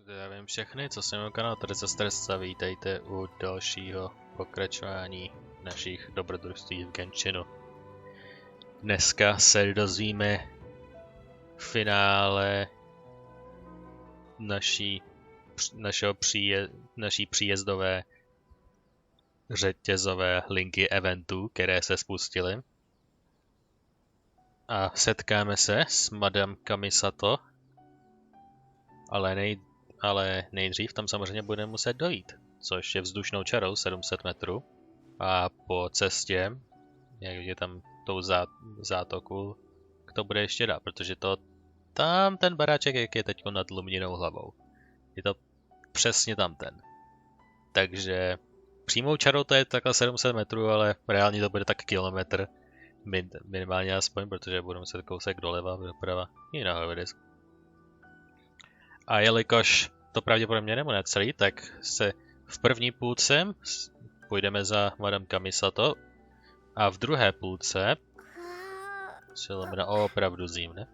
Zdravím všechny, co jsem kanál, tady se Stresa, vítejte u dalšího pokračování našich dobrodružství v Genshinu. Dneska se dozvíme finále naší příjezdové řetězové linky eventů, které se spustily. A setkáme se s Madame Kamisato, ale nejdřív tam samozřejmě budeme muset dojít, což je vzdušnou čarou 700 metrů. A po cestě, jak je tam tou zátoku, to bude ještě dál, protože tam ten baráček, jak je teď nad Lumninou hlavou. Je to přesně tam ten. Takže přímou čarou to je takhle 700 metrů, ale reálně to bude tak kilometr. Minimálně aspoň, protože budu muset kousek doleva, doprava. A jelikož to pravděpodobně nebude celý, tak se v první půlce půjdeme za Madame Kamisato a v druhé půlce opravdu zimne.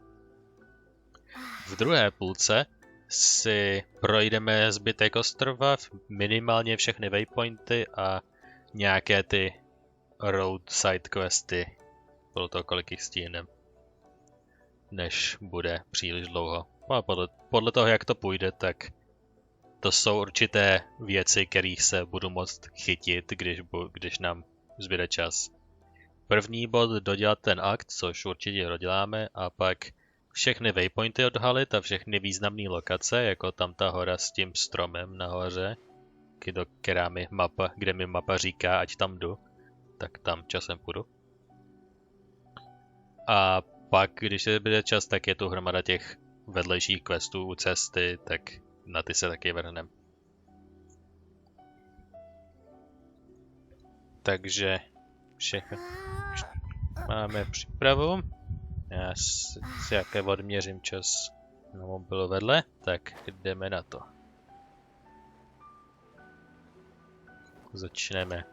V druhé půlce si projdeme zbytek ostrova, minimálně všechny waypointy a nějaké ty roadside questy. Bylo to, kolik jich stihneme, než bude příliš dlouho. A podle toho, jak to půjde, tak to jsou určité věci, kterých se budu moct chytit, když nám zbyde čas. První bod dodělat ten akt, což určitě doděláme, a pak všechny waypointy odhalit a všechny významné lokace, jako tam ta hora s tím stromem nahoře, kde mi mapa říká, ať tam jdu, tak tam časem půjdu. A pak, když se bude čas, tak je tu hromada těch vedlejších questů u cesty, tak na ty se taky vrhneme. Takže všechno máme přípravu. Já si jaké odměřím čas na mobilu vedle, tak jdeme na to. Začneme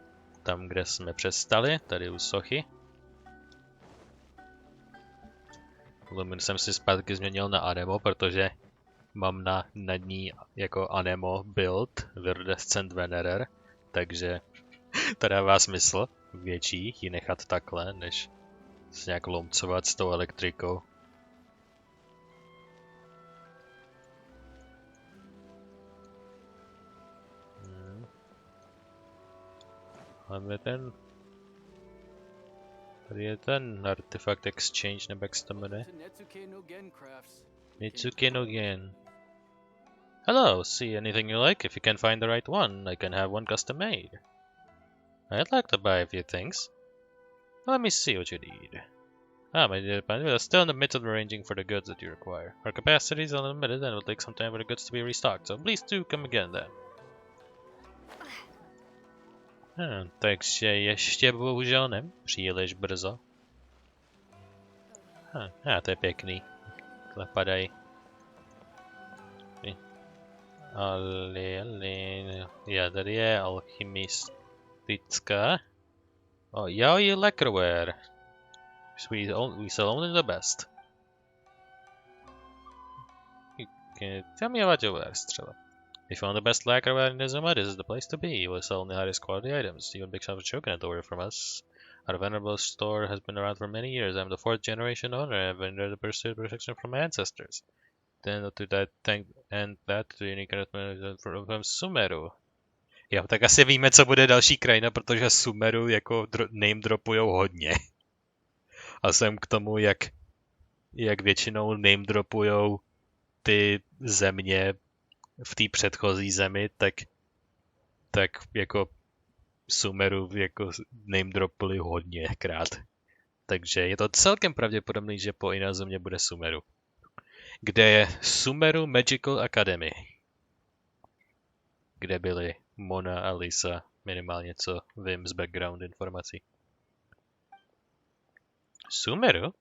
tam, kde jsme přestali, tady u sochy. Lumin jsem si zpátky změnil na Anemo, protože mám na ní jako Anemo build Viridescent Venerer, takže to dává smysl větší ji nechat takhle, než se nějak lomcovat s tou elektrikou. Máme tady je ten artifact exchange, nebo jak se to jmenuje? Mitsuke no Gen. Hello, see anything you like? If you can find the right one, I can have one custom made. I'd like to buy a few things. Let me see what you need. My dear friend, we are still in the midst of arranging for the goods that you require. Our capacity is unlimited and it will take some time for the goods to be restocked, so please do come again then. Takže ještě bohužel ne, příliš brzo. To je pěkný. Takhle padají. Ale tady je alchymistická. Yaoi lacquerware. We sell only the best. Tell me about your wares, třeba. If you want the best lacquerware in Inazumy, this is the place to be. We sell only highest quality items. Even big shops are choking to order from us. Our venerable store has been around for many years. I'm the 4th generation owner. I've been there to pursue protection from my ancestors. Then to that to unique from Sumeru. Jo, tak asi víme, co bude další krajina, protože Sumeru jako name dropujou hodně. A jsem k tomu, jak většinou name dropujou ty země v té předchozí zemi, tak jako Sumeru jako name dropuli hodněkrát. Takže je to celkem pravděpodobný, že po Inazumě bude Sumeru. Kde je Sumeru Magical Academy. Kde byly Mona a Lisa, minimálně co vím z background informací. Sumeru?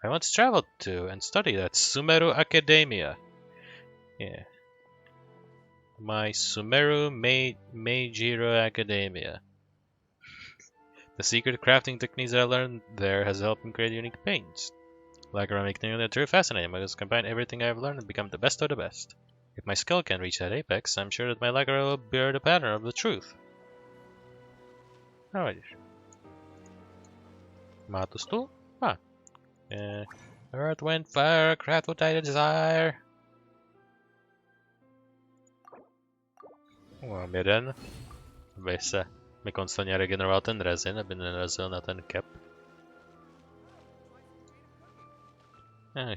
I once traveled to and studied at Sumeru Academia. Yeah. My Sumeru Meijiro Academia. The secret crafting techniques I learned there has helped me create unique paints. Like ceramic thing, that's very fascinating. I just combine everything I've learned and become the best of the best. If my skill can reach that apex, I'm sure that my lacquer will bear the pattern of the truth. No vidíš. Má tu stůl? Má. Earth, wind, fire, craft what I desire. Mám jeden. Aby se mi konstantně regeneroval ten rezin, aby nenarazil na ten cap.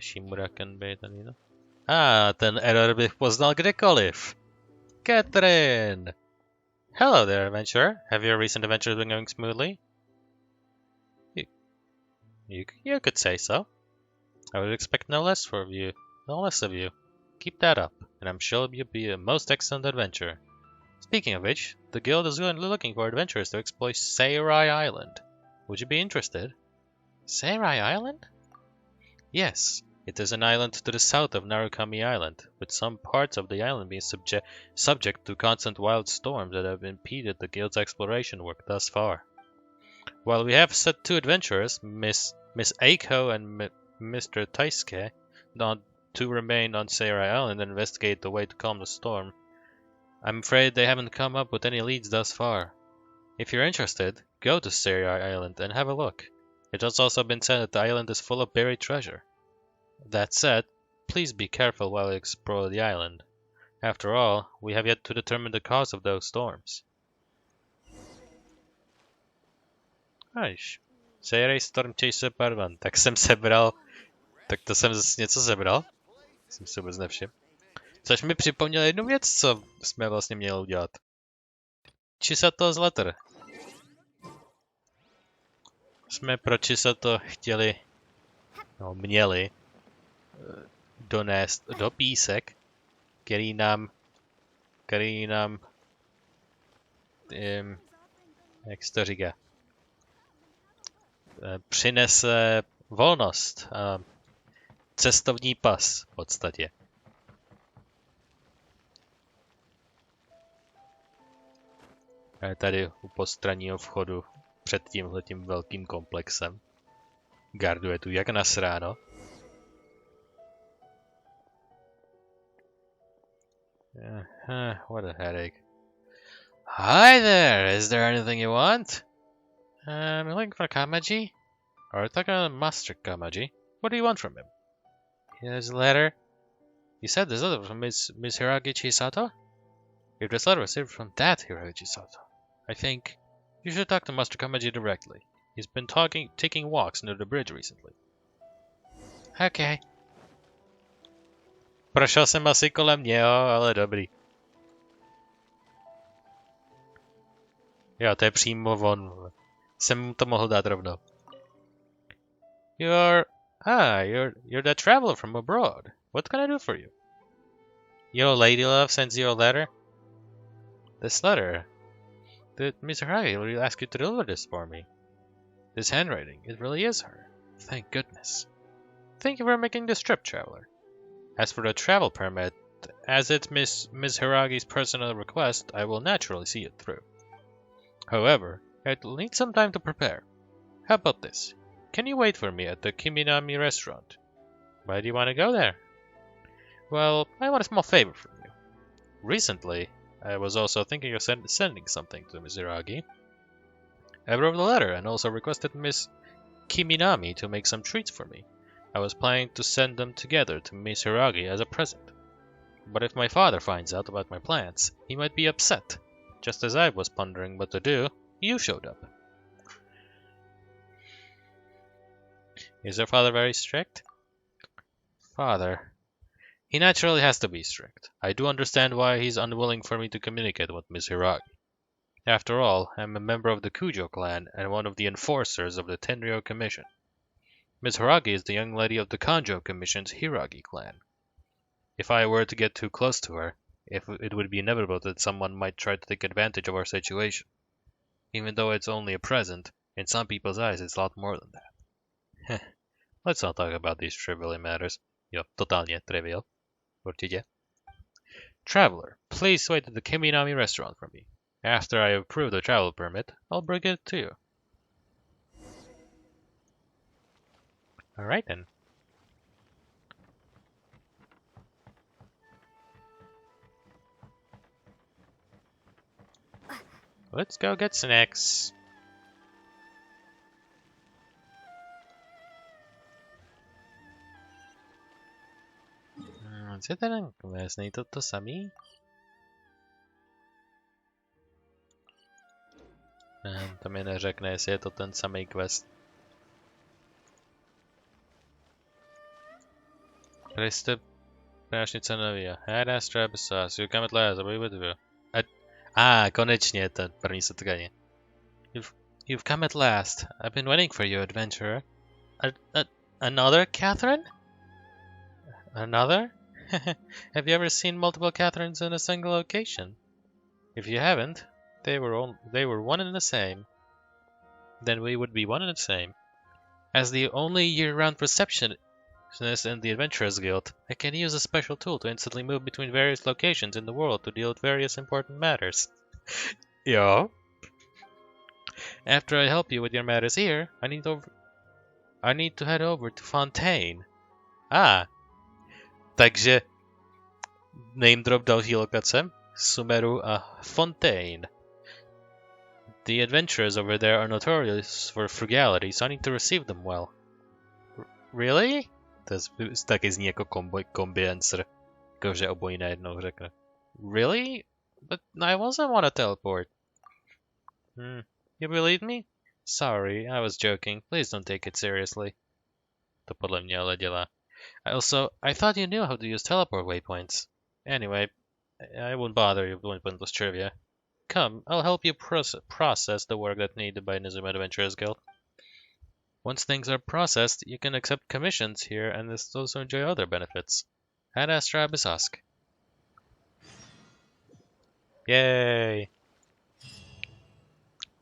Shimura can be ten jiný. Ten error bych poznal kdekoliv. Catherine! Hello there, adventurer. Have your recent adventures been going smoothly? You could say so. I would expect no less of you. Keep that up, and I'm sure you'll be a most excellent adventurer. Speaking of which, the guild is looking for adventurers to explore Seirai Island. Would you be interested? Seirai Island? Yes, it is an island to the south of Narukami Island, with some parts of the island being subject to constant wild storms that have impeded the guild's exploration work thus far. While we have set 2 adventurers, Miss Aiko and Mr. Taisuke, to remain on Seirai Island and investigate the way to calm the storm, I'm afraid they haven't come up with any leads thus far. If you're interested, go to Seirai Island and have a look. It has also been said that the island is full of buried treasure. That said, please be careful while you explore the island. After all, we have yet to determine the cause of those storms. Až. Seirai Storm Chaser Part 1. Tak jsem sebral. Tak to jsem zase něco sebral. Jsem si vůbec nevšiml. Což mi připomněl jednu věc, co jsme vlastně měli udělat. Chisato z letter. Jsme pro Chisato chtěli, měli donést do písek, který nám jak se to říká, přinese volnost a cestovní pas v podstatě. Tady u postranního vchodu před tímhletím velkým komplexem. Garduje tu jak nasráno. What a headache. Hi there! Is there anything you want? I'm looking for Kamaji. Or talking Master Kamaji. What do you want from him? Here's a letter. You said this letter from Miss Hiragi Chisato? If this letter was from that Hiragi Chisato, I think you should talk to Master Kamaji directly. He's been taking walks near the bridge recently. Okay. Prošel jsem asi kolem něho, ale dobrý. Jo, to je přímo on. Jsem mu to mohl dát rovnou. You're that traveler from abroad. What can I do for you? Your lady love sends you a letter. This letter? Did Miss Hiragi really ask you to deliver this for me? This handwriting, it really is her. Thank goodness. Thank you for making this trip, traveler. As for the travel permit, as it's Miss Hiragi's personal request, I will naturally see it through. However, it will need some time to prepare. How about this? Can you wait for me at the Kiminami restaurant? Why do you want to go there? Well, I want a small favor from you. Recently, I was also thinking of sending something to Miss Hiragi. I wrote a letter and also requested Miss Kiminami to make some treats for me. I was planning to send them together to Miss Hiragi as a present. But if my father finds out about my plans, he might be upset. Just as I was pondering what to do, you showed up. Is your father very strict? Father. He naturally has to be strict. I do understand why he's unwilling for me to communicate with Miss Hiragi. After all, I'm a member of the Kujo clan and one of the enforcers of the Tenryo Commission. Miss Hiragi is the young lady of the Kanjo Commission's Hiragi clan. If I were to get too close to her, it would be inevitable that someone might try to take advantage of our situation. Even though it's only a present, in some people's eyes it's a lot more than that. Let's not talk about these trivial matters. Jo, totálně trivial. Určitě. Traveler, please wait at the Kiminami restaurant for me. After I approve the travel permit, I'll bring it to you. Alright then. Let's go get snacks. Co je ten quest? Není to samý? Ne, to mi neřekne, jestli je to ten samý quest. Prejste prášnice nový. Hada Strabisas, you come at last, I'll be with you. Konečně ten první setkání. You've come at last. I've been waiting for you, adventurer. Another Catherine? Another? Have you ever seen multiple Catherines in a single location? If you haven't, they were one and the same. Then we would be one and the same. As the only year-round receptionist in the Adventurers Guild, I can use a special tool to instantly move between various locations in the world to deal with various important matters. Yeah. After I help you with your matters here, I need to head over to Fontaine. Takže name drop další lokace, Sumeru a Fontaine. The adventurers over there are notorious for frugality, so I need to receive them well. Really? To taky zní jako combi answer. Jakože obojí najednou řekne. Really? But I wasn't want to teleport. You believe me? Sorry, I was joking. Please don't take it seriously. To podle mě ale dělá. I thought you knew how to use teleport waypoints. Anyway, I won't bother you with pointless trivia. Come, I'll help you process the work that's needed by Inazumy Adventurers Guild. Once things are processed, you can accept commissions here and also enjoy other benefits. Ad Astra Abyssosque. Yay!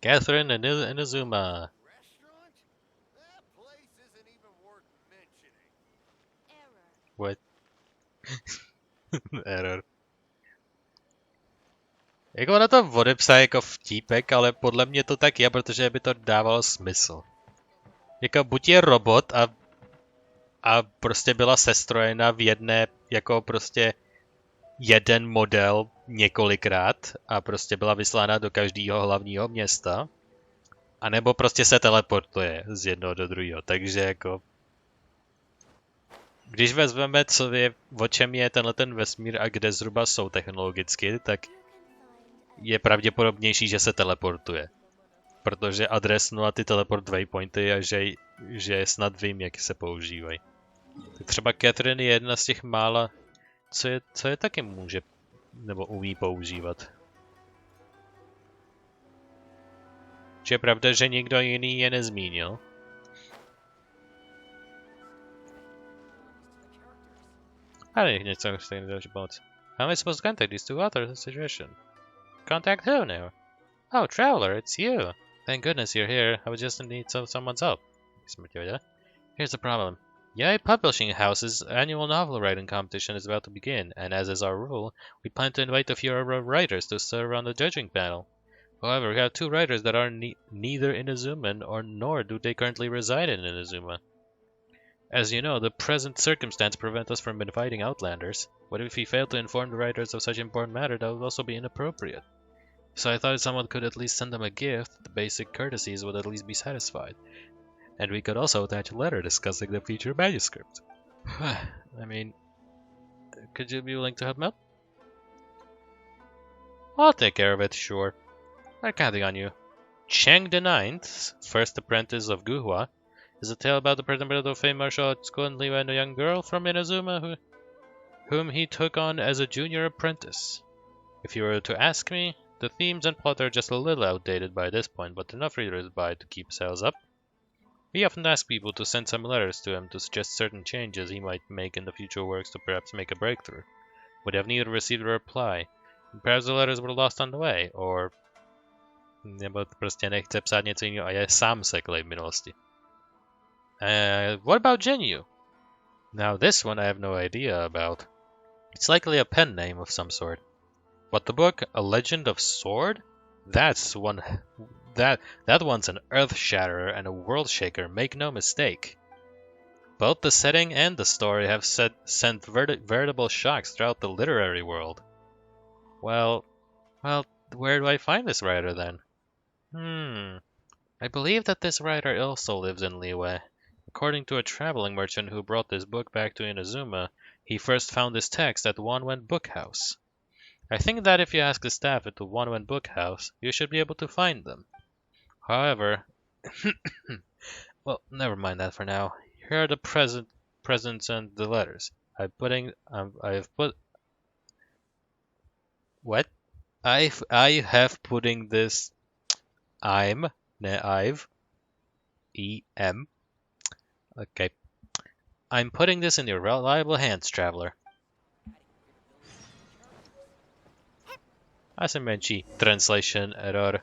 Catherine and Inazuma. What? Error. Jako ona to odepsá jako vtípek, ale podle mě to tak je, protože by to dávalo smysl. Jako buď je robot a prostě byla sestrojena v jedné, jako prostě jeden model několikrát a prostě byla vyslána do každého hlavního města, anebo prostě se teleportuje z jednoho do druhého, takže jako když vezmeme, o čem je ten vesmír a kde zhruba jsou technologicky, tak je pravděpodobnější, že se teleportuje. Protože adresnu a ty teleport waypointy a že snad vím, jak se používají. Třeba Catherine je jedna z těch mála, co je taky může nebo umí používat. Či je pravda, že nikdo jiný je nezmínil. Ale něco stejně další pomoc. How am I supposed to contact these two authors in the situation? Contact who now? Oh, Traveler, it's you. Thank goodness you're here. I was just in need of someone's help. Here's the problem. Yay Publishing House's annual novel writing competition is about to begin, and as is our rule, we plan to invite a few of our writers to serve on the judging panel. However, we have two writers that are neither Inazuman nor do they currently reside in Inazuma. As you know, the present circumstance prevents us from inviting outlanders. What if we fail to inform the writers of such important matter? That would also be inappropriate. So I thought someone could at least send them a gift, the basic courtesies would at least be satisfied. And we could also attach a letter discussing the future manuscript. I mean, could you be willing to help me out? I'll take care of it, sure. I'm counting on you. Cheng the Ninth, first apprentice of Guhua, is a tale about the president of fame martial arts school and Liu and a young girl from Inazuma whom he took on as a junior apprentice. If you were to ask me, the themes and plot are just a little outdated by this point, but enough readers buy to keep sales up. We often ask people to send some letters to him to suggest certain changes he might make in the future works to perhaps make a breakthrough. Would have neither received a reply. Perhaps the letters were lost on the way, or... Nebo prostě nechce psát něco jiného a je sám seklej v minulosti. What about Jinyu? Now this one I have no idea about. It's likely a pen name of some sort. What the book? A Legend of Sword? That's one... That one's an earth-shatterer and a world-shaker, make no mistake. Both the setting and the story have sent veritable shocks throughout the literary world. Well, where do I find this writer then? I believe that this writer also lives in Liyue. According to a traveling merchant who brought this book back to Inazuma, he first found this text at Wanwen Book House. I think that if you ask the staff at the Wanwen Book House, you should be able to find them. However, well, never mind that for now. Here are the presents and the letters. I've put what? I have putting this. I've E-M. Okay. I'm putting this in your reliable hands, traveler. Asi menší translation error.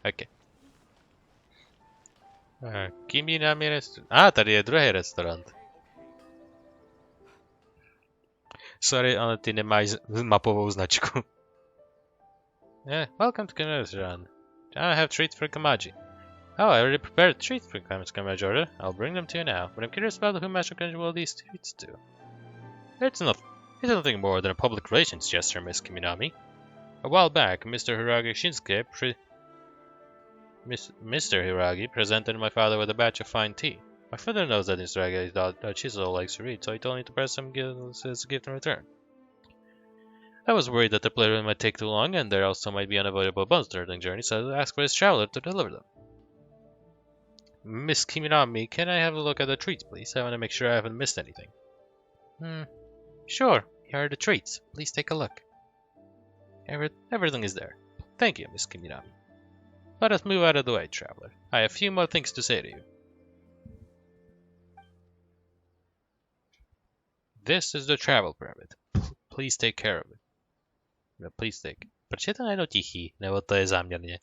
Okay. Kým nám je restaurant? Tady je druhý restaurant. Sorry, ale ty nemáš mapovou značku. Yeah, welcome to the restaurant. I have treats for Kamaji. Oh, I already prepared treats for Kamaji order. I'll bring them to you now, but I'm curious about who Master Kenji will these treats to. It's nothing more than a public relations gesture, Miss Kiminami. A while back, Mr. Hiragi presented my father with a batch of fine tea. My father knows that Mr. Hiragi thought that Chizo likes to read, so he told me to press some as a gift in return. I was worried that the delivery might take too long, and there also might be unavoidable bumps during the journey, so I asked for his traveler to deliver them. Miss Kiminami, can I have a look at the treats, please? I want to make sure I haven't missed anything. Sure. Here are the treats. Please take a look. Everything is there. Thank you, Miss Kiminami. Let us move out of the way, traveler. I have a few more things to say to you. This is the travel permit. Please take care of it. No, please take. Proč je to najednou tichý? Nebo to je záměrně?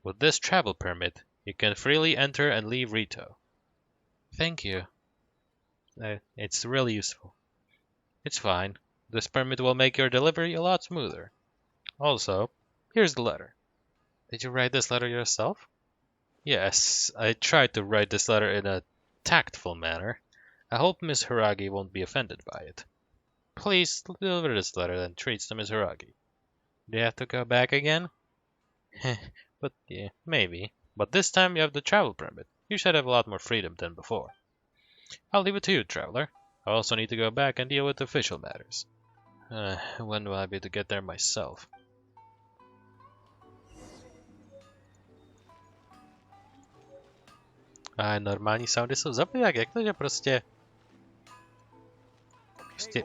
With this travel permit, you can freely enter and leave Rito. Thank you. It's really useful. It's fine. This permit will make your delivery a lot smoother. Also, here's the letter. Did you write this letter yourself? Yes, I tried to write this letter in a tactful manner. I hope Miss Hiragi won't be offended by it. Please deliver this letter and treats to Miss Hiragi. Do you have to go back again? But yeah, maybe. But this time you have the travel permit. You should have a lot more freedom than before. I'll leave it to you, traveler. I also need to go back and deal with official matters. When will I be able to get there myself? A normální soundy jsou zapoják, jak to, že prostě... Okay.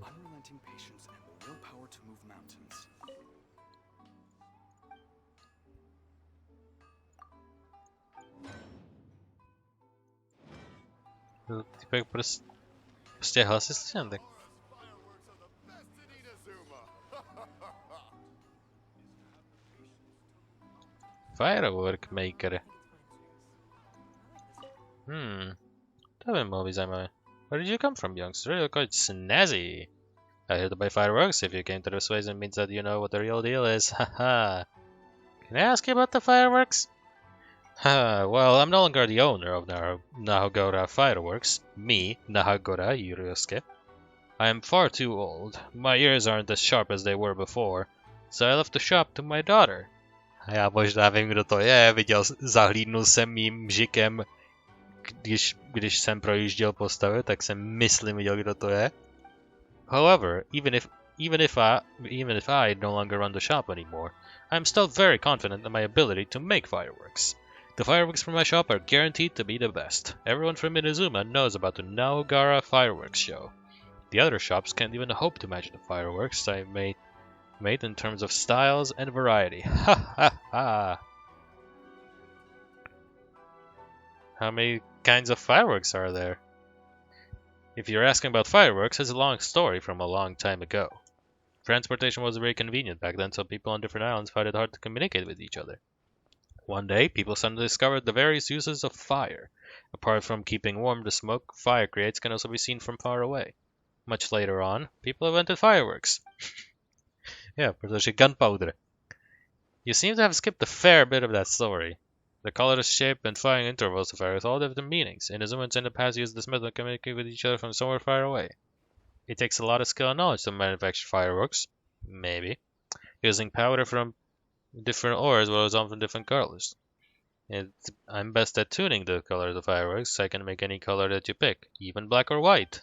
Unrelenting patience and the willpower to move mountains. Typek prostě hlasy slyším, tak... Firework Maker. To by mohlo být zajímavé. Where did you come from, youngster? You're quite snazzy. I heard to buy fireworks. If you came to this place, it means that you know what the real deal is. Haha. Can I ask you about the fireworks? Well, I'm no longer the owner of Nahogora Fireworks. Me, Nahogora Yuriosuke. I am far too old. My ears aren't as sharp as they were before, so I left the shop to my daughter. Já možná vím, kdo to je. Zahlídnul jsem mým mžikem, když jsem projížděl postavy, tak jsem myslím viděl, kdo to je. However, even if I no longer run the shop anymore, I'm still very confident in my ability to make fireworks. The fireworks from my shop are guaranteed to be the best. Everyone from Inazuma knows about the Naogara fireworks show. The other shops can't even hope to match the fireworks I made in terms of styles and variety. Ha ha ha! How many kinds of fireworks are there? If you're asking about fireworks, it's a long story from a long time ago. Transportation was very convenient back then, so people on different islands found it hard to communicate with each other. One day, people suddenly discovered the various uses of fire. Apart from keeping warm, the smoke fire creates can also be seen from far away. Much later on, people invented fireworks. Yeah, protože gunpowder. You seem to have skipped a fair bit of that story. The colorless shape and firing intervals of fires all have different meanings. Inazumans in the past used this method to communicate with each other from somewhere far away. It takes a lot of skill and knowledge to manufacture fireworks. Maybe. Using powder from different ores will result from different colors. I'm best at tuning the color of the fireworks, so I can make any color that you pick, even black or white.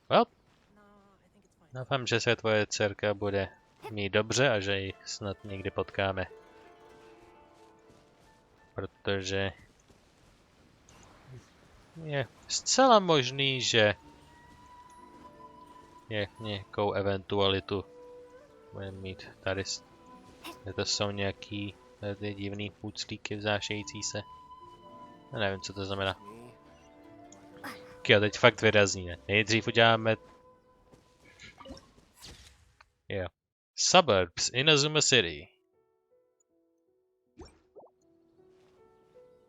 Well, doufám, že se tvoje dcerka bude mít dobře a že ji snad někdy potkáme. Protože je zcela možný, že nějakou eventualitu budeme mít tady. To jsou nějaký ty divný půclíky vzášející se. Já nevím, co to znamená. Jo, teď fakt vyrazíme. Nejdřív uděláme... Jo. Suburbs, Inazumy City.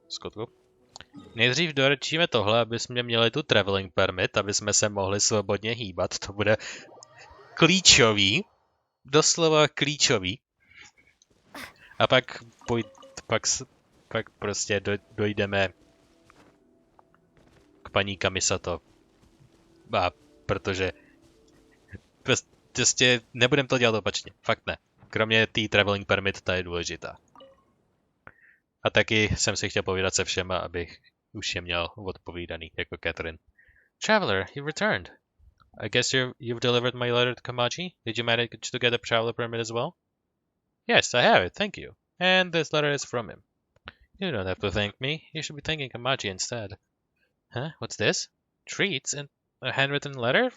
Skutku. Nejdřív dorečíme tohle, aby jsme měli tu traveling permit, aby jsme se mohli svobodně hýbat. To bude klíčový. Doslova klíčový. A pak prostě dojdeme k paní Kamisato. A protože prostě nebudem to dělat opačně. Fakt ne. Kromě té traveling permit, ta je důležitá. A taky jsem si chtěl povídat se všema, abych už je měl odpovídaný, jako Catherine. Traveler, you returned. I guess you've delivered my letter to Kamaji? Did you manage to get a traveler permit as well? Yes, I have it, thank you. And this letter is from him. You don't have to thank me. You should be thanking Kamaji instead. Huh? What's this? Treats and a handwritten letter?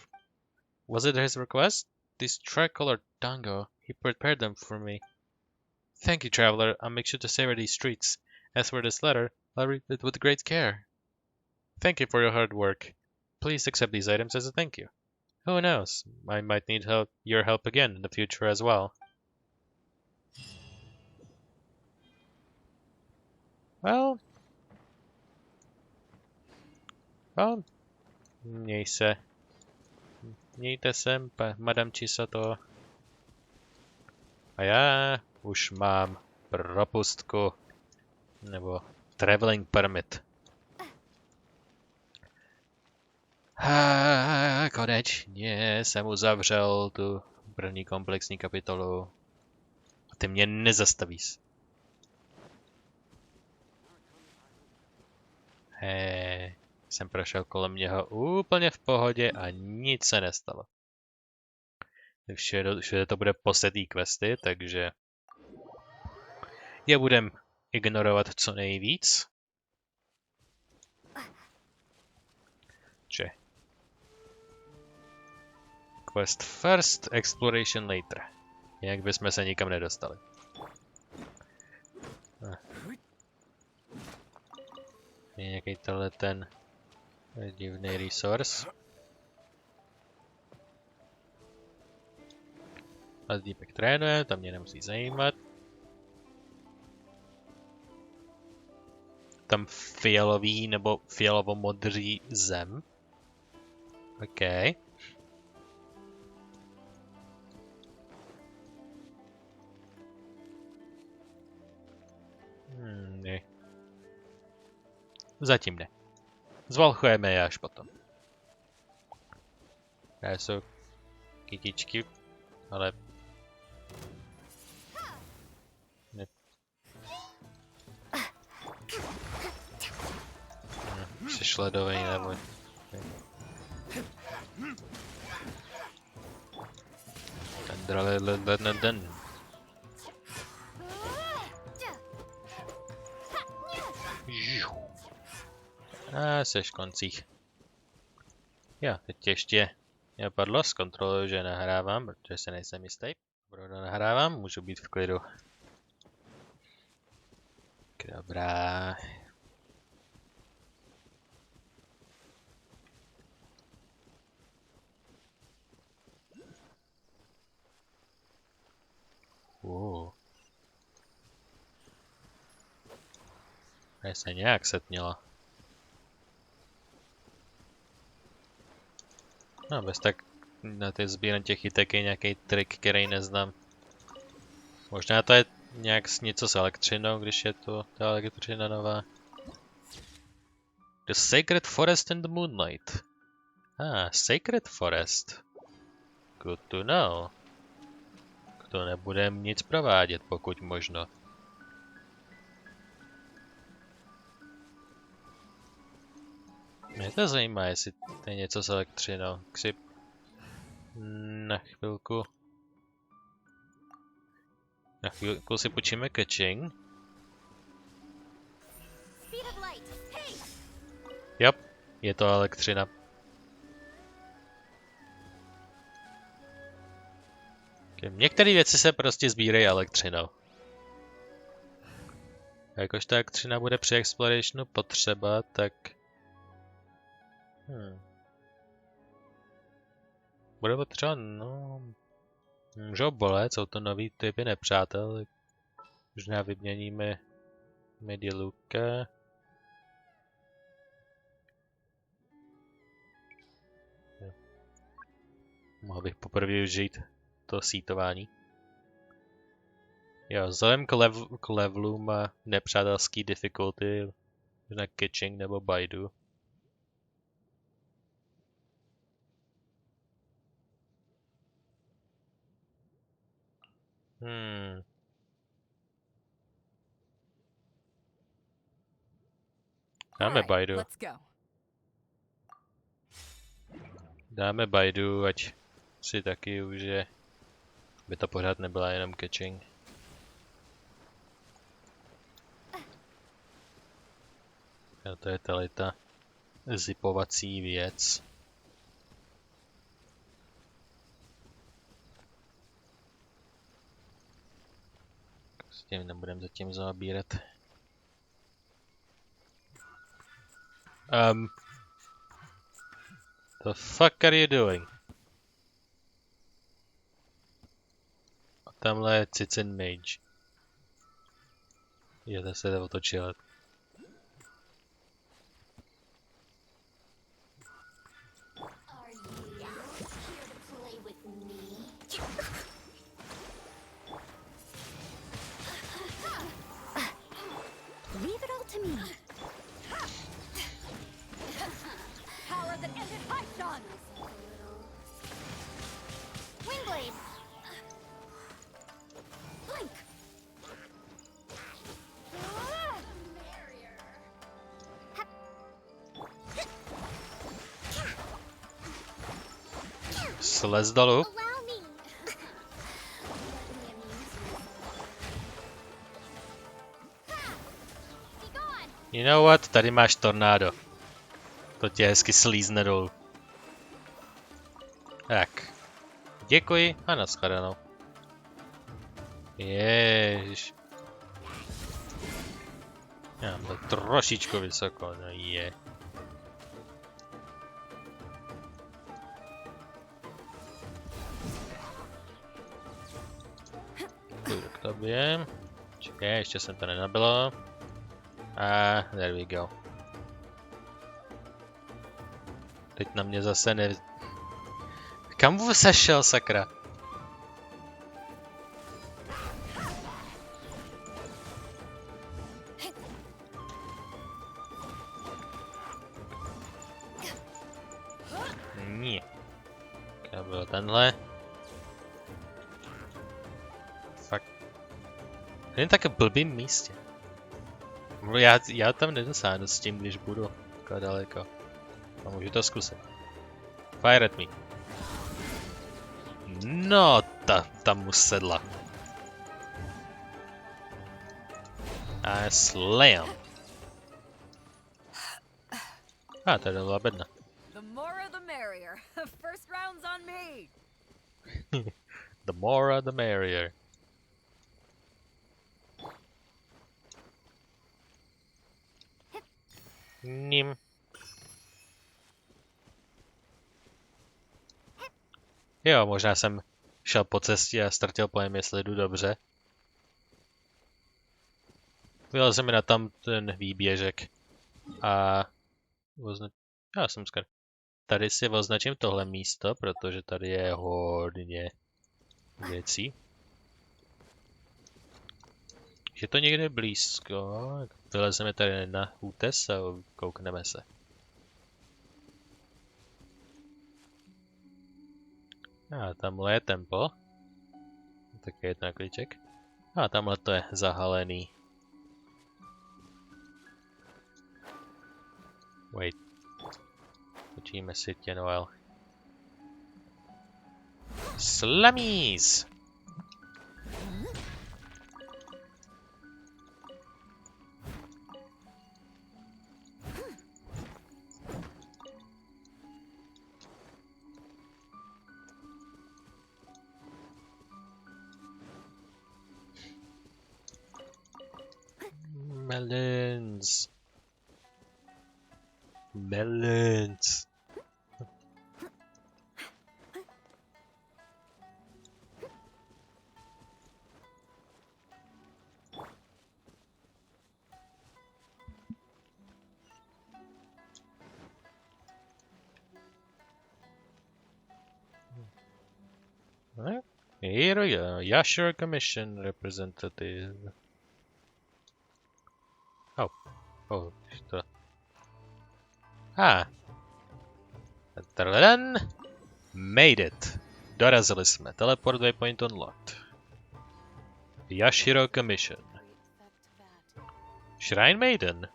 Was it his request? These tricolored dango. He prepared them for me. Thank you, traveler. I'll make sure to savor these treats. As for this letter, I'll read it with great care. Thank you for your hard work. Please accept these items as a thank you. Who knows? I might need your help again in the future as well. Well, mějte se, Madame Chisato. A já už mám propustku, nebo traveling permit. A konečně jsem uzavřel tu první komplexní kapitolu. A ty mě nezastavíš. Jsem prošel kolem něho úplně v pohodě a nic se nestalo. Všude to bude poslední questy, takže je budem ignorovat co nejvíc. Že quest first, exploration later. Jinak bychom se nikam nedostali. Je nějaký ten divný resource. A týpek trénuje, to mě nemusí zajímat. Tam fialový nebo fialovo-modrý zem. OK. Ne. Zatím ne. Zvalchujeme je až potom. Tady jsou kytičky, ale... Ne. Přešledovej nebo... Den. A seš v koncích. Jo, teď ještě mě padlo, zkontroluji, že nahrávám, protože se nejsem jistý. Opravdu nahrávám, můžu být v klidu. Dobrá. Tady se nějak setmělo. No, bez tak na ty sbírání těch chytek je nějaký trik, který neznám. Možná to je nějak něco s elektřinou, když je to ta elektřina nová. The Sacred Forest in the Moonlight. Sacred Forest. Good to know. To nebudem nic provádět, pokud možno. Mě to zajímá, jestli to je něco s elektřinou. Na chvilku si počíme catching. Yep, je to elektřina. Některé věci se prostě sbírají elektřinou. A jakož ta elektřina bude při explorationu potřeba, tak... Bude potřeba, no... Můžou bolet, jsou to nový typy nepřátel. Možná vyměníme Mediluka. Mohl bych poprvé využít to sítování. Jo, vzhledem k levelům a nepřátelský difficulty, možná catching nebo baidu. Dáme baidu. Dáme baidu, ať si taky užije. By to pořád nebyla jenom catching. A to je tady ta zipovací věc. S tím nebudem zatím zabírat. The fuck are you doing? A tamhle je Cicin Mage. Je se otočil. Slez dolů. You know what? Tady máš tornádo. To tě hezky slízne dolů. Tak. Děkuji a nashledanou. Ježiš. Já mám to trošičku vysoko, no je. Půjdu k tobě. Čekaj, ještě jsem to nenabilo. A there we go. Teď na mě zase ne... Kam se šel, sakra? Nie. Kam byl tenhle? Fakt. Jen tak v blbým místě. Já tam nedosáhnu s tím, když budu takhle daleko. A můžu to zkusit. Fire at me. No, tam mu sedla. A slam. A tady byla bedna. The more the merrier. First round's on me. The more the merrier. Ním. Jo, možná jsem šel po cestě a ztratil pojem, jestli jdu dobře. Vyleze mi na tam ten výběžek. A... Já jsem skvěl. Tady si označím tohle místo, protože tady je hodně věcí. Je to někde blízko. Vylezeme tady na útes a koukneme se. A tamhle je temple. Taky jedna klíček. A tamhle to je zahalený. Wait. Počíme si tě, Noel. Slummies! Melons. Melons. Here we go. Yashiro Commission representative. Oh, что? Tadadam! Made it. Dorazili jsme. Teleport waypoint unlocked. Yashiro Commission. Shrine Maiden.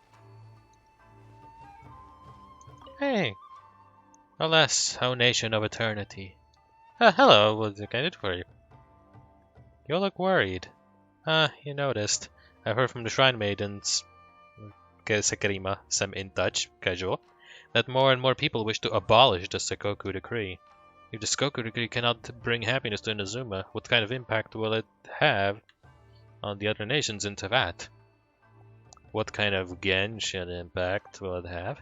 Hey. Alas, O nation of eternity. Hello, what can I do for you? You look worried. You noticed. I've heard from the Shrine Maidens. Sakurima, some in touch, casual, that more and more people wish to abolish the Sakoku Decree. If the Sakoku Decree cannot bring happiness to Inazuma, what kind of impact will it have on the other nations in Teyvat? What kind of Genshin impact will it have?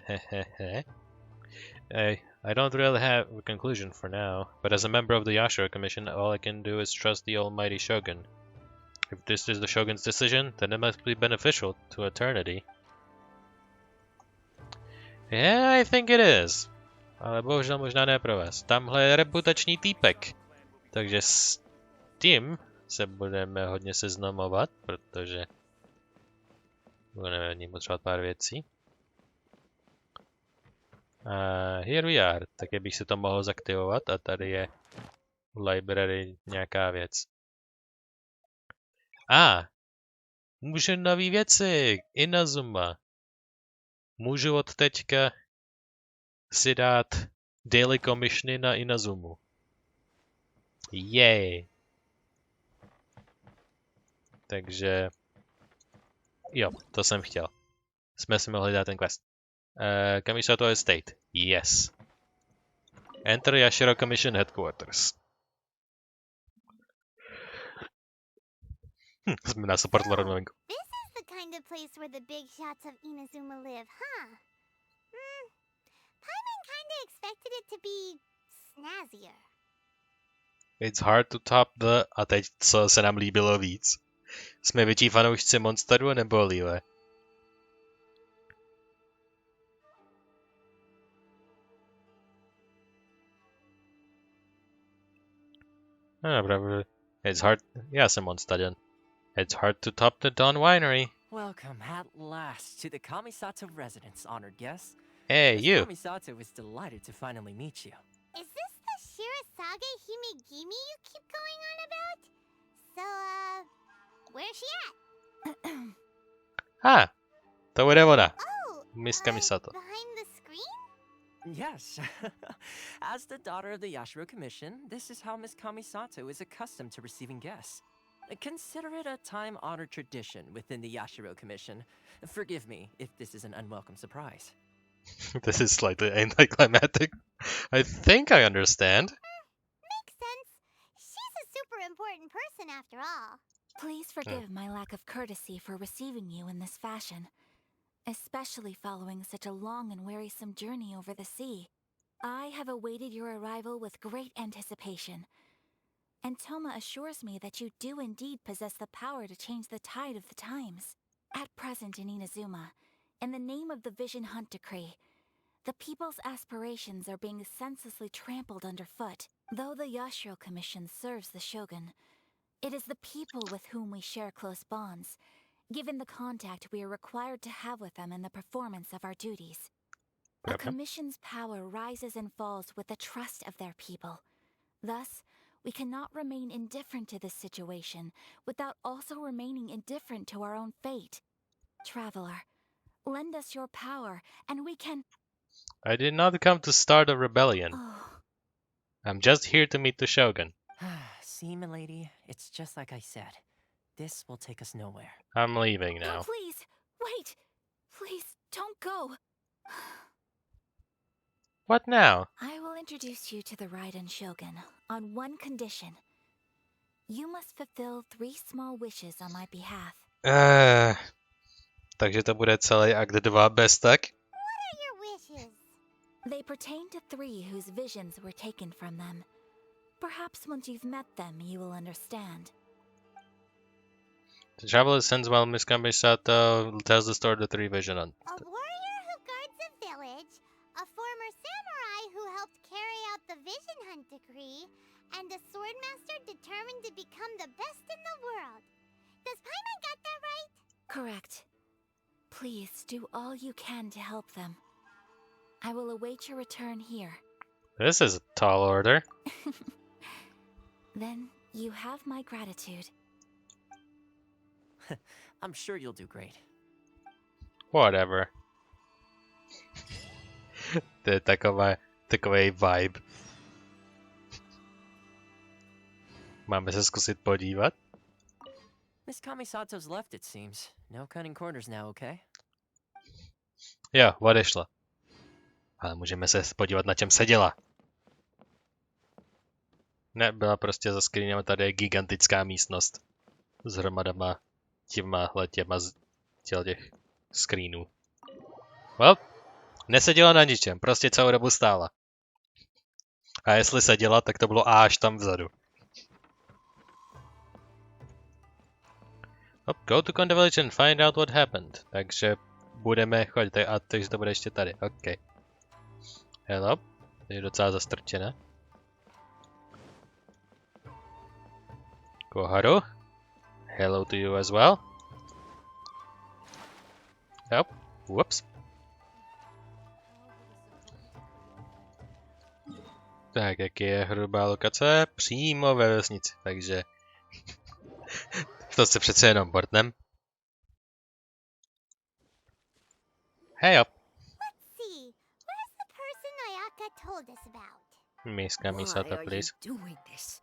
I don't really have a conclusion for now, but as a member of the Yashiro Commission, all I can do is trust the almighty Shogun. If this is the Shogun's decision, then it must be beneficial to eternity. Yeah, I think it is. Ale bohužel možná ne pro vás. Tamhle je reputační týpek. Takže s tím se budeme hodně seznamovat, protože budeme od ní potřebovat pár věcí. Here we are. Tak bych si to mohl zaktivovat a tady je v library nějaká věc. Můžu nový věci. Inazuma. Můžu od teďka si dát daily commissiony na Inazumu. Jej. Takže jo, to jsem chtěl. Jsme si mohli dát ten quest. Kamisato Estate. Yes. Enter Yashiro Commission Headquarters. Jsme na support Lord Novinku. Kind of place where the big shots of Inazuma live, huh? Paimon kinda expected it to be snazzier. It's hard to top the... A teď, co se nám líbilo víc? Jsme větší fanoušci monsteru nebo Lille? Probably. It's hard... Já jsem monstadian. It's hard to top the Dawn Winery. Welcome at last to the Kamisato residence, honored guests. Hey, Miss you. Kamisato was delighted to finally meet you. Is this the Shirasage Himegimi you keep going on about? So, where's she at? To bude ona. Oh, Miss Kamisato. behind the screen? Yes. As the daughter of the Yashiro Commission, this is how Miss Kamisato is accustomed to receiving guests. Consider it a time-honored tradition within the Yashiro Commission. Forgive me if this is an unwelcome surprise. This is slightly anticlimactic. I think I understand. Makes sense. She's a super important person after all. Please forgive my lack of courtesy for receiving you in this fashion, especially following such a long and wearisome journey over the sea. I have awaited your arrival with great anticipation, and Toma assures me that you do indeed possess the power to change the tide of the times. At present in Inazuma, in the name of the Vision Hunt Decree, the people's aspirations are being senselessly trampled underfoot. Though the Yashiro Commission serves the Shogun, it is the people with whom we share close bonds, given the contact we are required to have with them in the performance of our duties. A commission's power rises and falls with the trust of their people. Thus, we cannot remain indifferent to this situation without also remaining indifferent to our own fate. Traveler, lend us your power, and we can... I did not come to start a rebellion. Oh, I'm just here to meet the Shogun. See, milady, it's just like I said. This will take us nowhere. I'm leaving no, now. please, wait! Please, don't go! What now? I will introduce you to the Raiden Shogun on one condition. You must fulfill 3 small wishes on my behalf. Takže to bude celý akt 2 bez tak? What are your wishes? They pertain to 3 whose visions were taken from them. Perhaps once you've met them, you will understand. The traveler sends while Miss Kamisato tells the story of the 3 vision on. A warrior who guards a village, a former samurai who helped carry out the vision hunt decree, and a swordmaster determined to become the best in the world. Does Paimon got that right? Correct. Please do all you can to help them. I will await your return here. This is a tall order. Then you have my gratitude. I'm sure you'll do great. Whatever. To je takovej vibe. Máme se zkusit podívat? Miss Kamisato's left, it seems. No cutting corners now, okay? Jo, odešla. Ale můžeme se podívat, na čem seděla. Ne, byla prostě za screenem, tady je gigantická místnost. S hromadama těma těch screenů. Well, neseděla na ničem, prostě celou dobu stála. A jestli seděla, tak to bylo až tam vzadu. Go to Conda Village and find out what happened. Takže budeme chodit, takže to bude ještě tady, ok. Hello, je docela zastrčené. Koharu, hello to you as well. Yep, whoops. Tak, jak je hrubá lokace? Přímo ve vesnici, takže to se přece jenom bortnem. Hey up. Let's see. Where's the person Ayaka told us about? Miss Why Kamisata, are please. you doing this?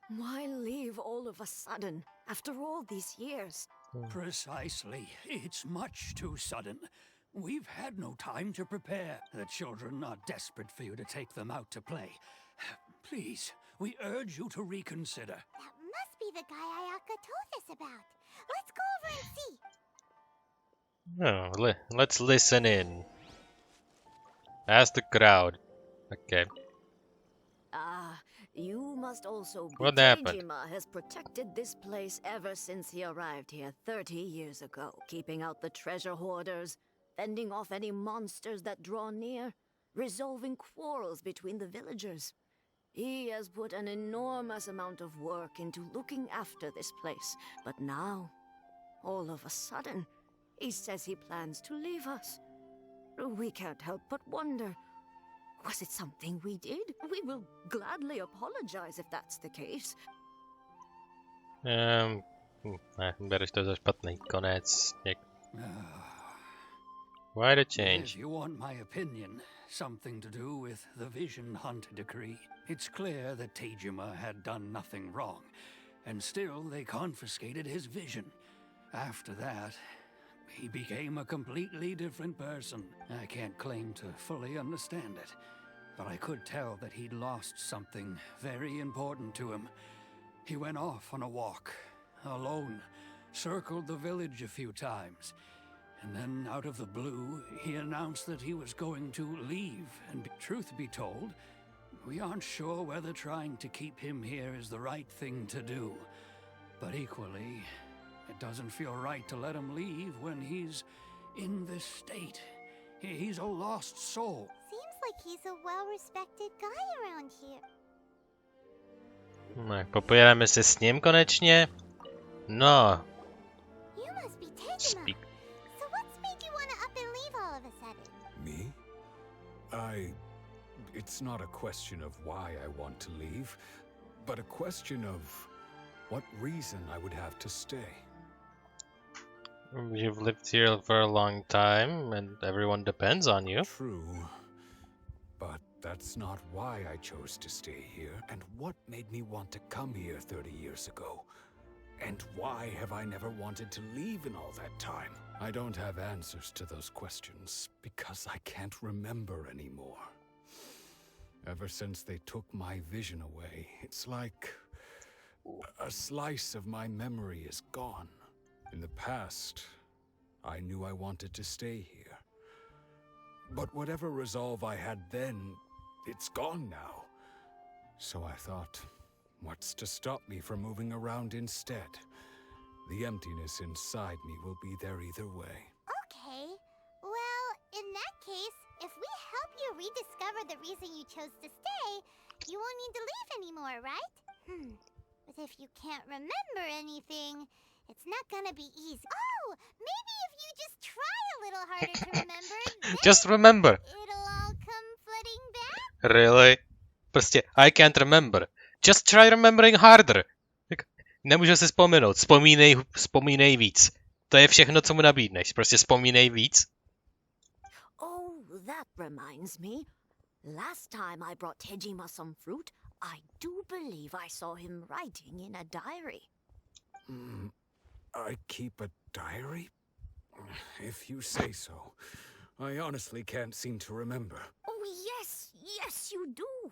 Why leave all of a sudden, after all these years? Precisely. It's much too sudden. We've had no time to prepare. The children are desperate for you to take them out to play. Please, we urge you to reconsider. That must be the guy Ayaka told us about. Let's go over and see. Oh, let's listen in. Ask the crowd. Okay. Ah, you must also be What happened? Tejima has protected this place ever since he arrived here 30 years ago, keeping out the treasure hoarders, fending off any monsters that draw near, resolving quarrels between the villagers. He has put an enormous amount of work into looking after this place, but now, all of a sudden, he says he plans to leave us. We can't help but wonder, was it something we did? We will gladly apologize if that's the case. Bereš to za špatný konec. Why the change? If you want my opinion, something to do with the Vision Hunt decree. It's clear that Tejima had done nothing wrong, and still they confiscated his vision. After that, he became a completely different person. I can't claim to fully understand it, but I could tell that he'd lost something very important to him. He went off on a walk, alone, circled the village a few times, and then out of the blue, he announced that he was going to leave. And truth be told, we aren't sure whether trying to keep him here is the right thing to do. But equally, it doesn't feel right to let him leave when he's in this state. He's a lost soul. Seems like he's a well-respected guy around here. No, popojedeme si s ním konečně. No. You must be Tejima. Speak. So what's made you want to up and leave all of a sudden? Me? It's not a question of why I want to leave, but a question of what reason I would have to stay. You've lived here for a long time, and everyone depends on you. True, but that's not why I chose to stay here, and what made me want to come here 30 years ago. And why have I never wanted to leave in all that time? I don't have answers to those questions, because I can't remember anymore. Ever since they took my vision away, it's like a slice of my memory is gone. In the past, I knew I wanted to stay here. But whatever resolve I had then, it's gone now. So I thought, what's to stop me from moving around instead? The emptiness inside me will be there either way. Okay. Well, in that case, if we help you rediscover the reason you chose to stay, you won't need to leave anymore, right? But if you can't remember anything, it's not gonna be easy. Oh, maybe if you just try a little harder to remember, then Just remember. it'll all come flooding back. Really? Prostě, I can't remember. Just try remembering harder. Nemůžu si vzpomenout. Vzpomínej víc. To je všechno, co mu nabídneš. Prostě vzpomínej víc. Oh, that reminds me. Last time I brought Tejima some fruit, I do believe I saw him writing in a diary. I keep a diary? If you say so. I honestly can't seem to remember. Oh, yes, you do.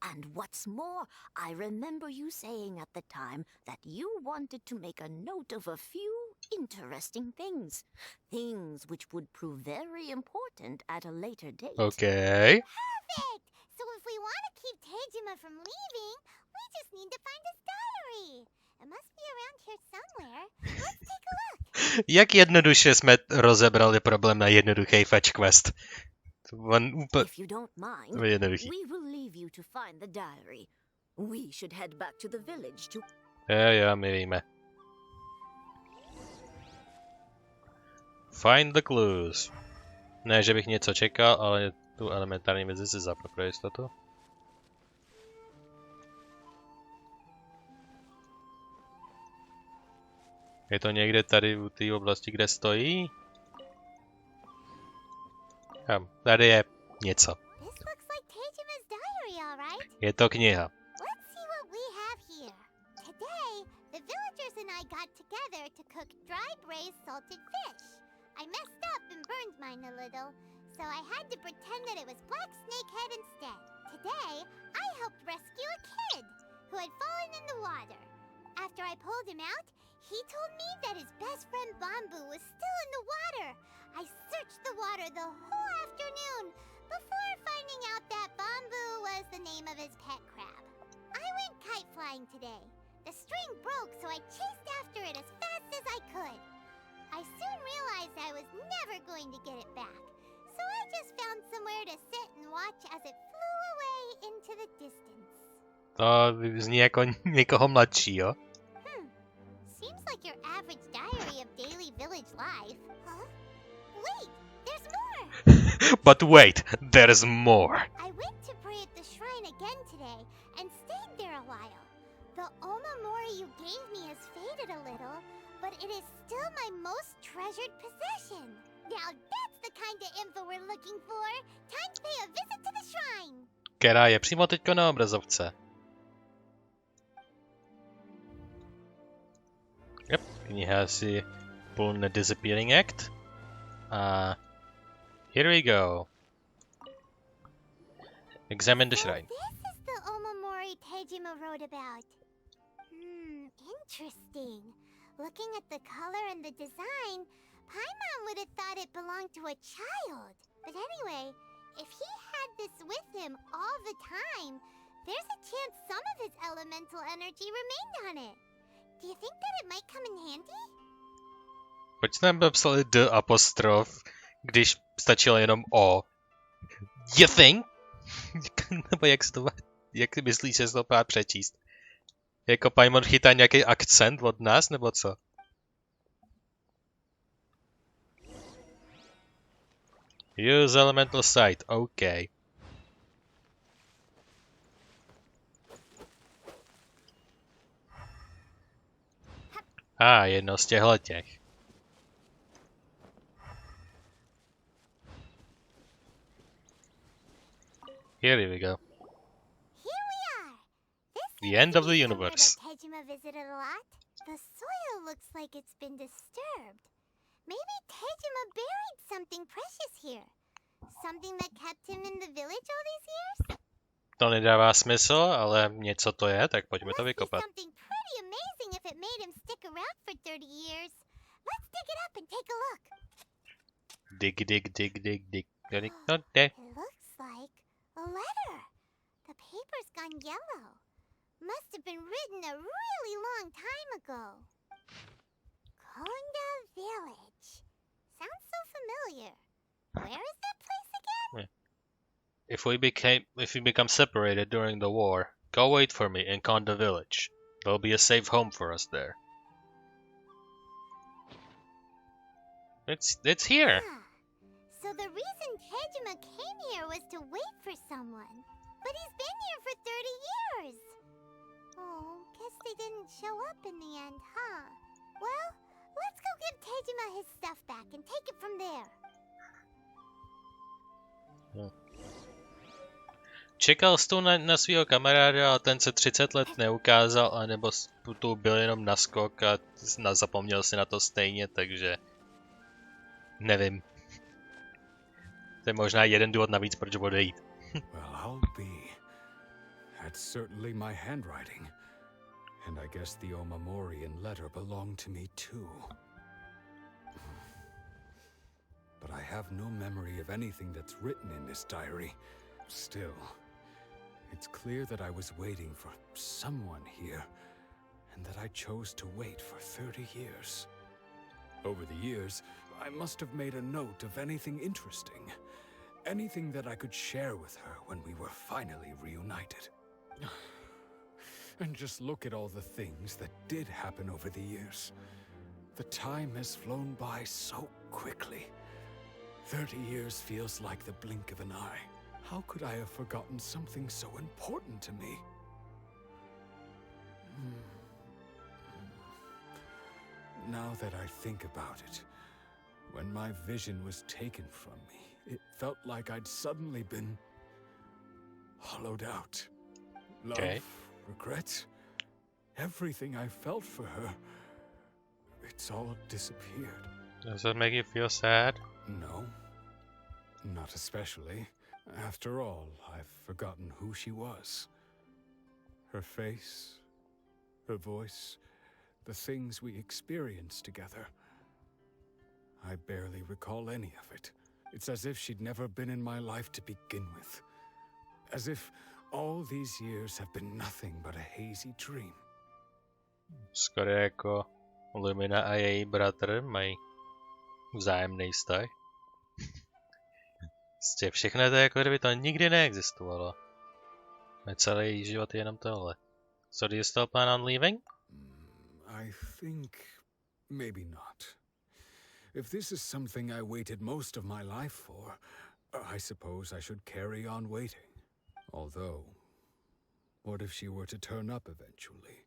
And what's more, I remember you saying at the time that you wanted to make a note of a few interesting things. Things which would prove very important at a later date. Okay. Perfect! So if we want to keep Tejima from leaving, we just need to find his diary. It must be around here somewhere. Let's take a look. Jak jednoduše jsme rozebrali problém na jednoduchý fetch quest. If you don't mind, jednoduchý. we will leave you to find the diary. We should head back to the village to... Jo, my víme. Find the clues. Ne, že bych něco čekal, ale tu elementární věci si zapnu pro jistotu. Je to někde tady u té oblasti, kde stojí? Tady je něco. This looks like Tejima's diary, all right. Je to kniha. Let's see what we have here. Today, the villagers and I got together to cook dry braised salted fish. I messed up and burned mine a little, so I had to pretend that it was Black Snakehead instead. Today, I helped rescue a kid who had fallen in the water. After I pulled him out, he told me that his best friend Bamboo was still in the water. I searched the water the whole afternoon before finding out that Bamboo was the name of his pet crab. I went kite flying today. The string broke, so I chased after it as fast as I could. I soon realized I was never going to get it back, so I just found somewhere to sit and watch as it flew away into the distance. To zní jako někoho mladšího. Seems like your average diary of daily village life. Huh? Wait, there's more! But wait, there's more. I went to pray at the shrine again today and stayed there a while. The omamori you gave me has faded a little, but it is still my most treasured possession. Now that's the kind of info we're looking for. Time to pay a visit to the shrine. Která je přímo teďko na obrazovce. Yep, kniha si pull the disappearing act. Here we go. Examine the shrine. This is the omamori Tejima wrote about. Interesting. Looking at the color and the design, Paimon would have thought it belonged to a child. But anyway, if he had this with him all the time, there's a chance some of his elemental energy remained on it. Do you think that it might come in handy? Proč jsme napsali D apostrof, když stačilo jenom O? You think? Nebo jak ty myslíš, že se to má přečíst? Jako Paimon chytá nějaký akcent od nás, nebo co? Use elemental sight, OK. Jedno z těch. Here we go. Here we are. This The looks end to of be the somewhere universe. that Tejima visited a lot. The soil looks like it's been disturbed. Maybe Tejima buried something precious here. Something that kept him in the village all these years? To nedává smysl, ale něco to je, tak pojďme to Must be vykopat. something pretty amazing if it made him stick around for 30 years. Let's dig it up and take a look. Dig. It looks like a letter. The paper's gone yellow. Must have been written a really long time ago. Konda Village. Sounds so familiar. Where is that place again? If we become separated during the war, go wait for me in Konda Village. There'll be a safe home for us there. It's here. Ah, so the reason Tejima came here was to wait for someone. But he's been here for 30 years. Oh, guess they didn't show up in the end, huh? Well, let's go give Tejima his stuff back and take it from there. Čekal jsi tu na svého kamaráda a ten se 30 let neukázal, anebo tu byl jenom naskok a zapomněl si na to stejně, takže nevím. To je možná jeden důvod navíc, proč odejít. Well, I'll be. That's certainly my handwriting. And I guess the Omamorian letter belonged to me too. But I have no memory of anything that's written in this diary. Still, it's clear that I was waiting for someone here, and that I chose to wait for 30 years. Over the years, I must have made a note of anything interesting. Anything that I could share with her when we were finally reunited. And just look at all the things that did happen over the years. The time has flown by so quickly. 30 years feels like the blink of an eye. How could I have forgotten something so important to me? Now that I think about it, when my vision was taken from me, it felt like I'd suddenly been hollowed out. Love, Okay. regret, everything I felt for her, it's all disappeared. Does that make you feel sad? No, not especially. After all, I've forgotten who she was. Her face, her voice, the things we experienced together. I barely recall any of it. It's as if she'd never been in my life to begin with. As if all these years have been nothing but a hazy dream. Skoro jako Lumina a její bratr mají vzájemný vztah. Prostě všechno to je jako kdyby to nikdy neexistovalo. A celý její život je jenom tohle. So do you still plan on leaving? I think maybe not. If this is something I waited most of my life for, I suppose I should carry on waiting. Although, what if she were to turn up eventually,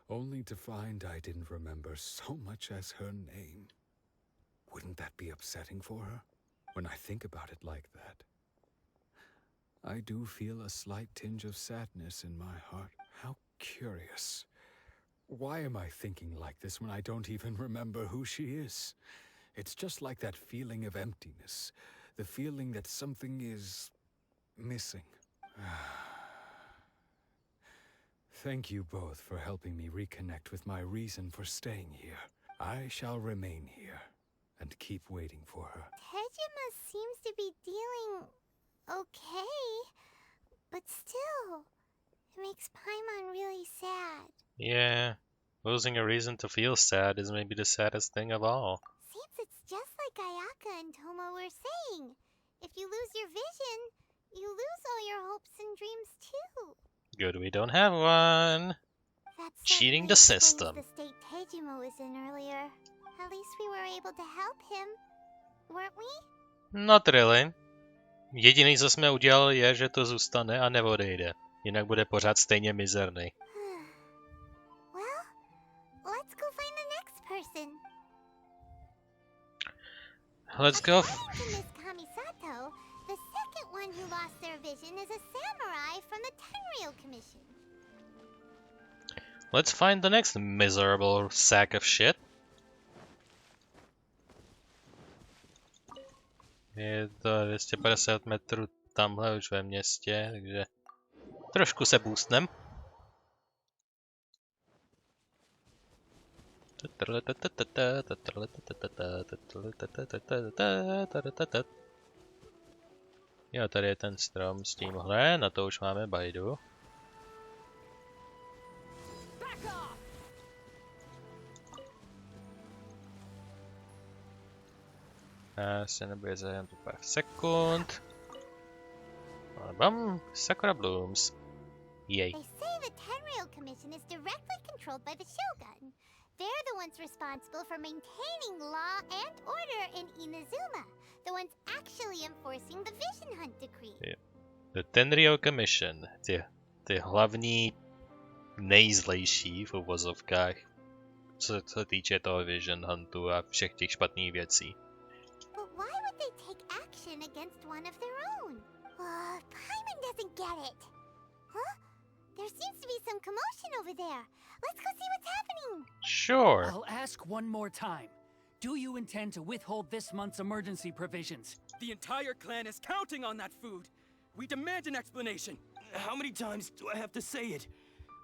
only to find I didn't remember so much as her name? Wouldn't that be upsetting for her? When I think about it like that, I do feel a slight tinge of sadness in my heart. How curious. Why am I thinking like this when I don't even remember who she is? It's just like that feeling of emptiness, the feeling that something is missing. Thank you both for helping me reconnect with my reason for staying here. I shall remain here and keep waiting for her. Tejima seems to be dealing okay, but still, it makes Paimon really sad. Yeah. Losing a reason to feel sad is maybe the saddest thing of all. Seems it's just like Ayaka and Tomo were saying. If you lose your vision, you lose all your hopes and dreams too. Good we don't have one. That Cheating certainly the explains system. The state Tejima was in earlier. At least we were able to help him, weren't we? Not really. Jediný, co jsme udělali, je, že to zůstane a neodejde. Jinak bude pořád stejně mizerný. Well, let's go find the next let's go. According to Miss Kamisato, the second one who lost their vision is a samurai from the Tenryou Commission. Let's find the next miserable sack of shit. Je to 250 metrů tamhle už ve městě, takže trošku se boostnem. Jo, tady je ten strom s tímhle, na to už máme bajdu. Asi nebude zájem tu pár sekund. Bam, Sakura Blooms. Yay. They say the Tenryou Commission is directly controlled by the Shogun. They're the ones responsible for maintaining law and order in Inazuma. The ones actually enforcing the Vision Hunt Decree. Yeah. The Tenryou Commission. Ty hlavní nejzlejší v uvozovkách, co se týče toho Vision Huntu a všech těch špatných věcí. But why would they take action against one of their own? Paimon doesn't get it. Huh? There seems to be some commotion over there. Let's go see what's happening. Sure. I'll ask one more time. Do you intend to withhold this month's emergency provisions? The entire clan is counting on that food. We demand an explanation. How many times do I have to say it?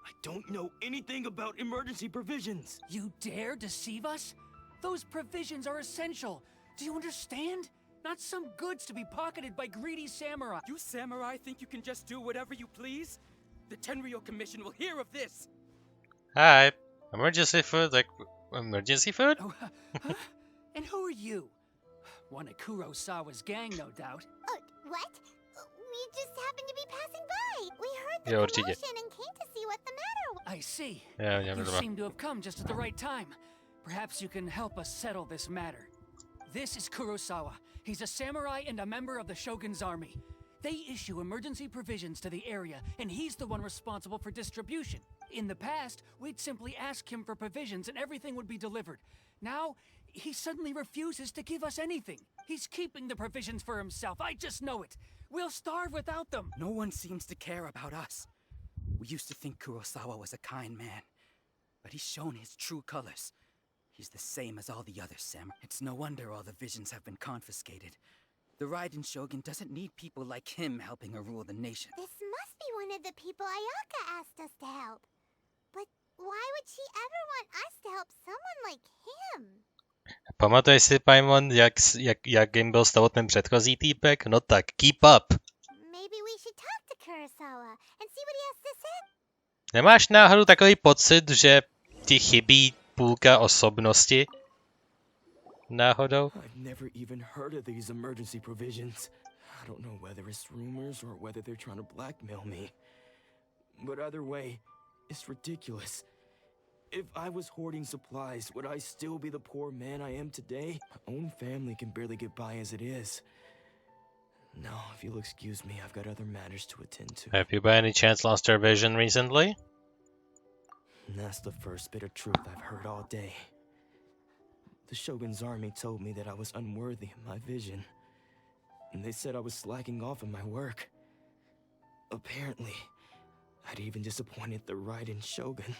I don't know anything about emergency provisions. You dare deceive us? Those provisions are essential. Do you understand? Not some goods to be pocketed by greedy samurai. You samurai think you can just do whatever you please? The Tenryou Commission will hear of this. Hi. Emergency food? Like, emergency food? Oh, huh? And who are you? One of Kurosawa's gang, no doubt. What? We just happened to be passing by. We heard the Jo, určitě. commotion and came to see what the matter was. I see. Yeah, You dobra. seem to have come just at the right time. Perhaps you can help us settle this matter. This is Kurosawa. He's a samurai and a member of the Shogun's army. They issue emergency provisions to the area, and he's the one responsible for distribution. In the past, we'd simply ask him for provisions and everything would be delivered. Now, he suddenly refuses to give us anything. He's keeping the provisions for himself. I just know it. We'll starve without them. No one seems to care about us. We used to think Kurosawa was a kind man, but he's shown his true colors. He's the same as all the other samurai. It's no wonder all the visions have been confiscated. The Raiden Shogun doesn't need people like him helping her rule the nation. This must be one of the people Ayaka asked us to help. But why would she ever want us to help someone like him? Pamatuješ si, Paimon, jak jim byl stavotný předchozí týpek? No tak, keep up. Maybe we should talk to Kurosawa and see what he has to say. Nemáš náhodou takový pocit, že ti chybí půlka osobnosti? Náhodou? I've never even heard of these emergency provisions. I don't know whether it's rumors or whether they're trying to blackmail me. But either way, it's ridiculous. If I was hoarding supplies, would I still be the poor man I am today? My own family can barely get by as it is. No, if you'll excuse me, I've got other matters to attend to. Have you by any chance lost your vision recently? And that's the first bit of truth I've heard all day. The Shogun's army told me that I was unworthy of my vision. And they said I was slacking off in my work. Apparently, I'd even disappointed the Raiden Shogun.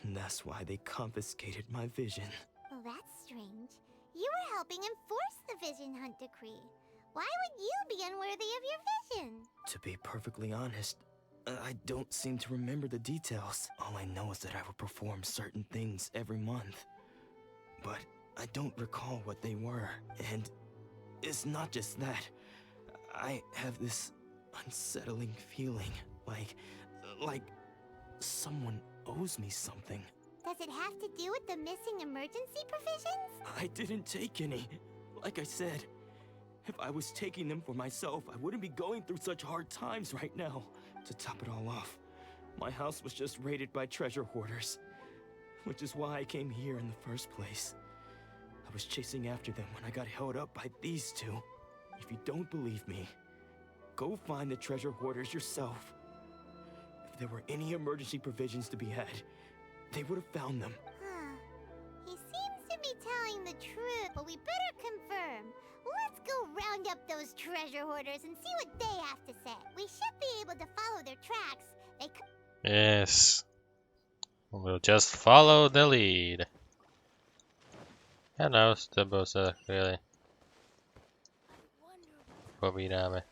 And that's why they confiscated my vision. Well, that's strange. You were helping enforce the Vision Hunt Decree. Why would you be unworthy of your vision? To be perfectly honest, I don't seem to remember the details. All I know is that I would perform certain things every month. But I don't recall what they were. And it's not just that. I have this unsettling feeling, like someone owes me something. Does it have to do with the missing emergency provisions? I didn't take any. Like I said, if I was taking them for myself, I wouldn't be going through such hard times right now. To top it all off, my house was just raided by treasure hoarders, which is why I came here in the first place. I was chasing after them when I got held up by these two. If you don't believe me, go find the treasure hoarders yourself. If there were any emergency provisions to be had, they would have found them. Huh. He seems to be telling the truth, but we better confirm. treasure hoarders and see what they have to say. We should be able to follow their tracks. They could. Yes. We'll just follow the lead. Ano, s tebou se chvíli povídáme.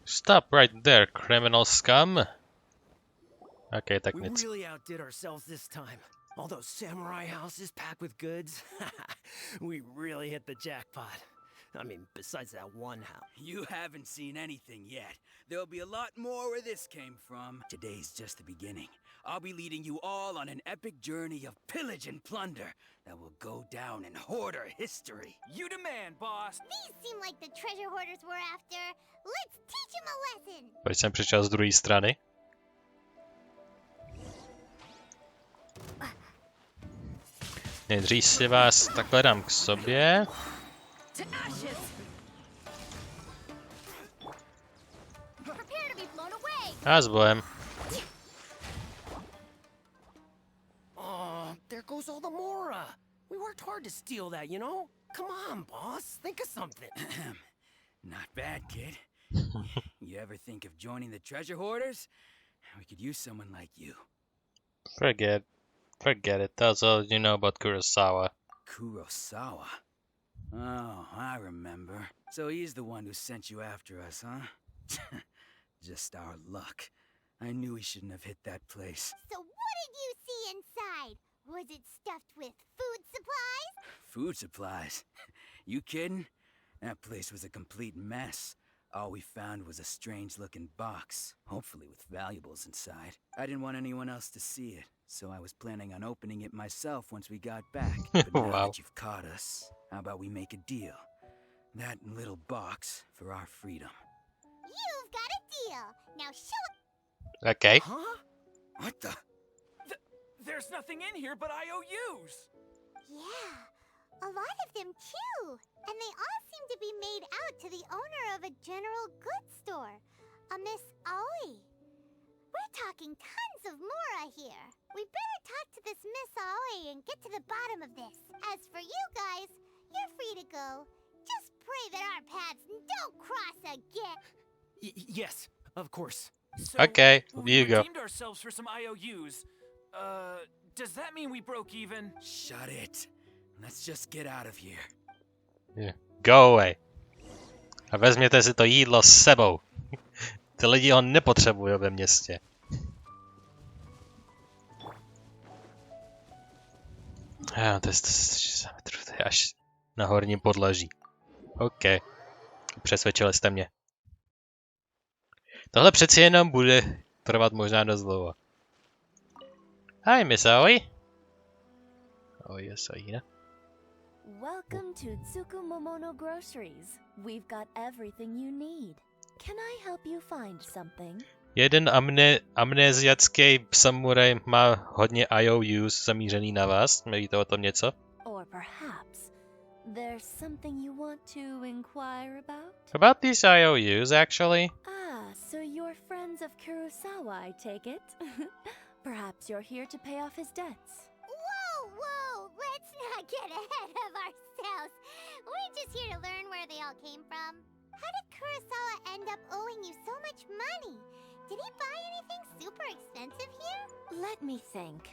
Stop right there, criminal scum! Okay, tak We nic. really outdid ourselves this time. All those samurai houses packed with goods. We really hit the jackpot. I mean, besides that one house. You haven't seen anything yet. There'll be a lot more where this came from. Today's just the beginning. I'll be leading you all on an epic journey of pillage and plunder that will go down in hoarder history. You demand, boss. These seem like the treasure hoarders we're after. Let's teach them a lesson. Proč jsem přišel z druhé strany? Nejdřív si vás takhle dám k sobě. To ashes. Prepare to be blown away. A s bojem. Oh, there goes all the Mora. We worked hard to steal that, you know? Come on, boss. Think of something. Not bad, kid. You ever think of joining the treasure hoarders? We could use someone like you. Forget it. That's all you know about Kurosawa. Kurosawa? Oh, I remember. So he's the one who sent you after us, huh? Just our luck. I knew we shouldn't have hit that place. So what did you see inside? Was it stuffed with food supplies? Food supplies? You kidding? That place was a complete mess. All we found was a strange-looking box, hopefully with valuables inside. I didn't want anyone else to see it, so I was planning on opening it myself once we got back. But now Wow. that you've caught us, how about we make a deal? That little box for our freedom. You've got a deal. Now show it. Okay. Huh? What the? There's nothing in here but IOUs. Yeah, a lot of them too. And they all seem to be made out to the owner of a general goods store, a Miss Aoi. We're talking tons of Mora here. We better talk to this Miss Aoi and get to the bottom of this. As for you guys, you're free to go. Just pray that our paths don't cross again. Yes, of course. So Okay, we you go. redeemed ourselves for some IOUs. Does that mean we broke even? Shut it. Let's just get out of here. Yeah. Go away. A vezměte si to jídlo s sebou. Ty lidi ho nepotřebují ve městě. To je 100 metrů, to je až na horním podlaží. OK. Přesvědčili jste mě. Tohle přeci jenom bude trvat možná dost dlouho. Hi, Miss Aoi. Oh, yes, Aina. Welcome to Tsukumomono Groceries. We've got everything you need. Can I help you find something? Jeden amnéziacký samuraj má hodně IOUs zamířený na vás. Víte o tom něco? Or perhaps there's something you want to inquire about? About these IOUs, actually. Ah, so you're friends of Kurosawa, I take it? Perhaps you're here to pay off his debts. Whoa, let's not get ahead of ourselves. We're just here to learn where they all came from. How did Kurosawa end up owing you so much money? Did he buy anything super expensive here? Let me think.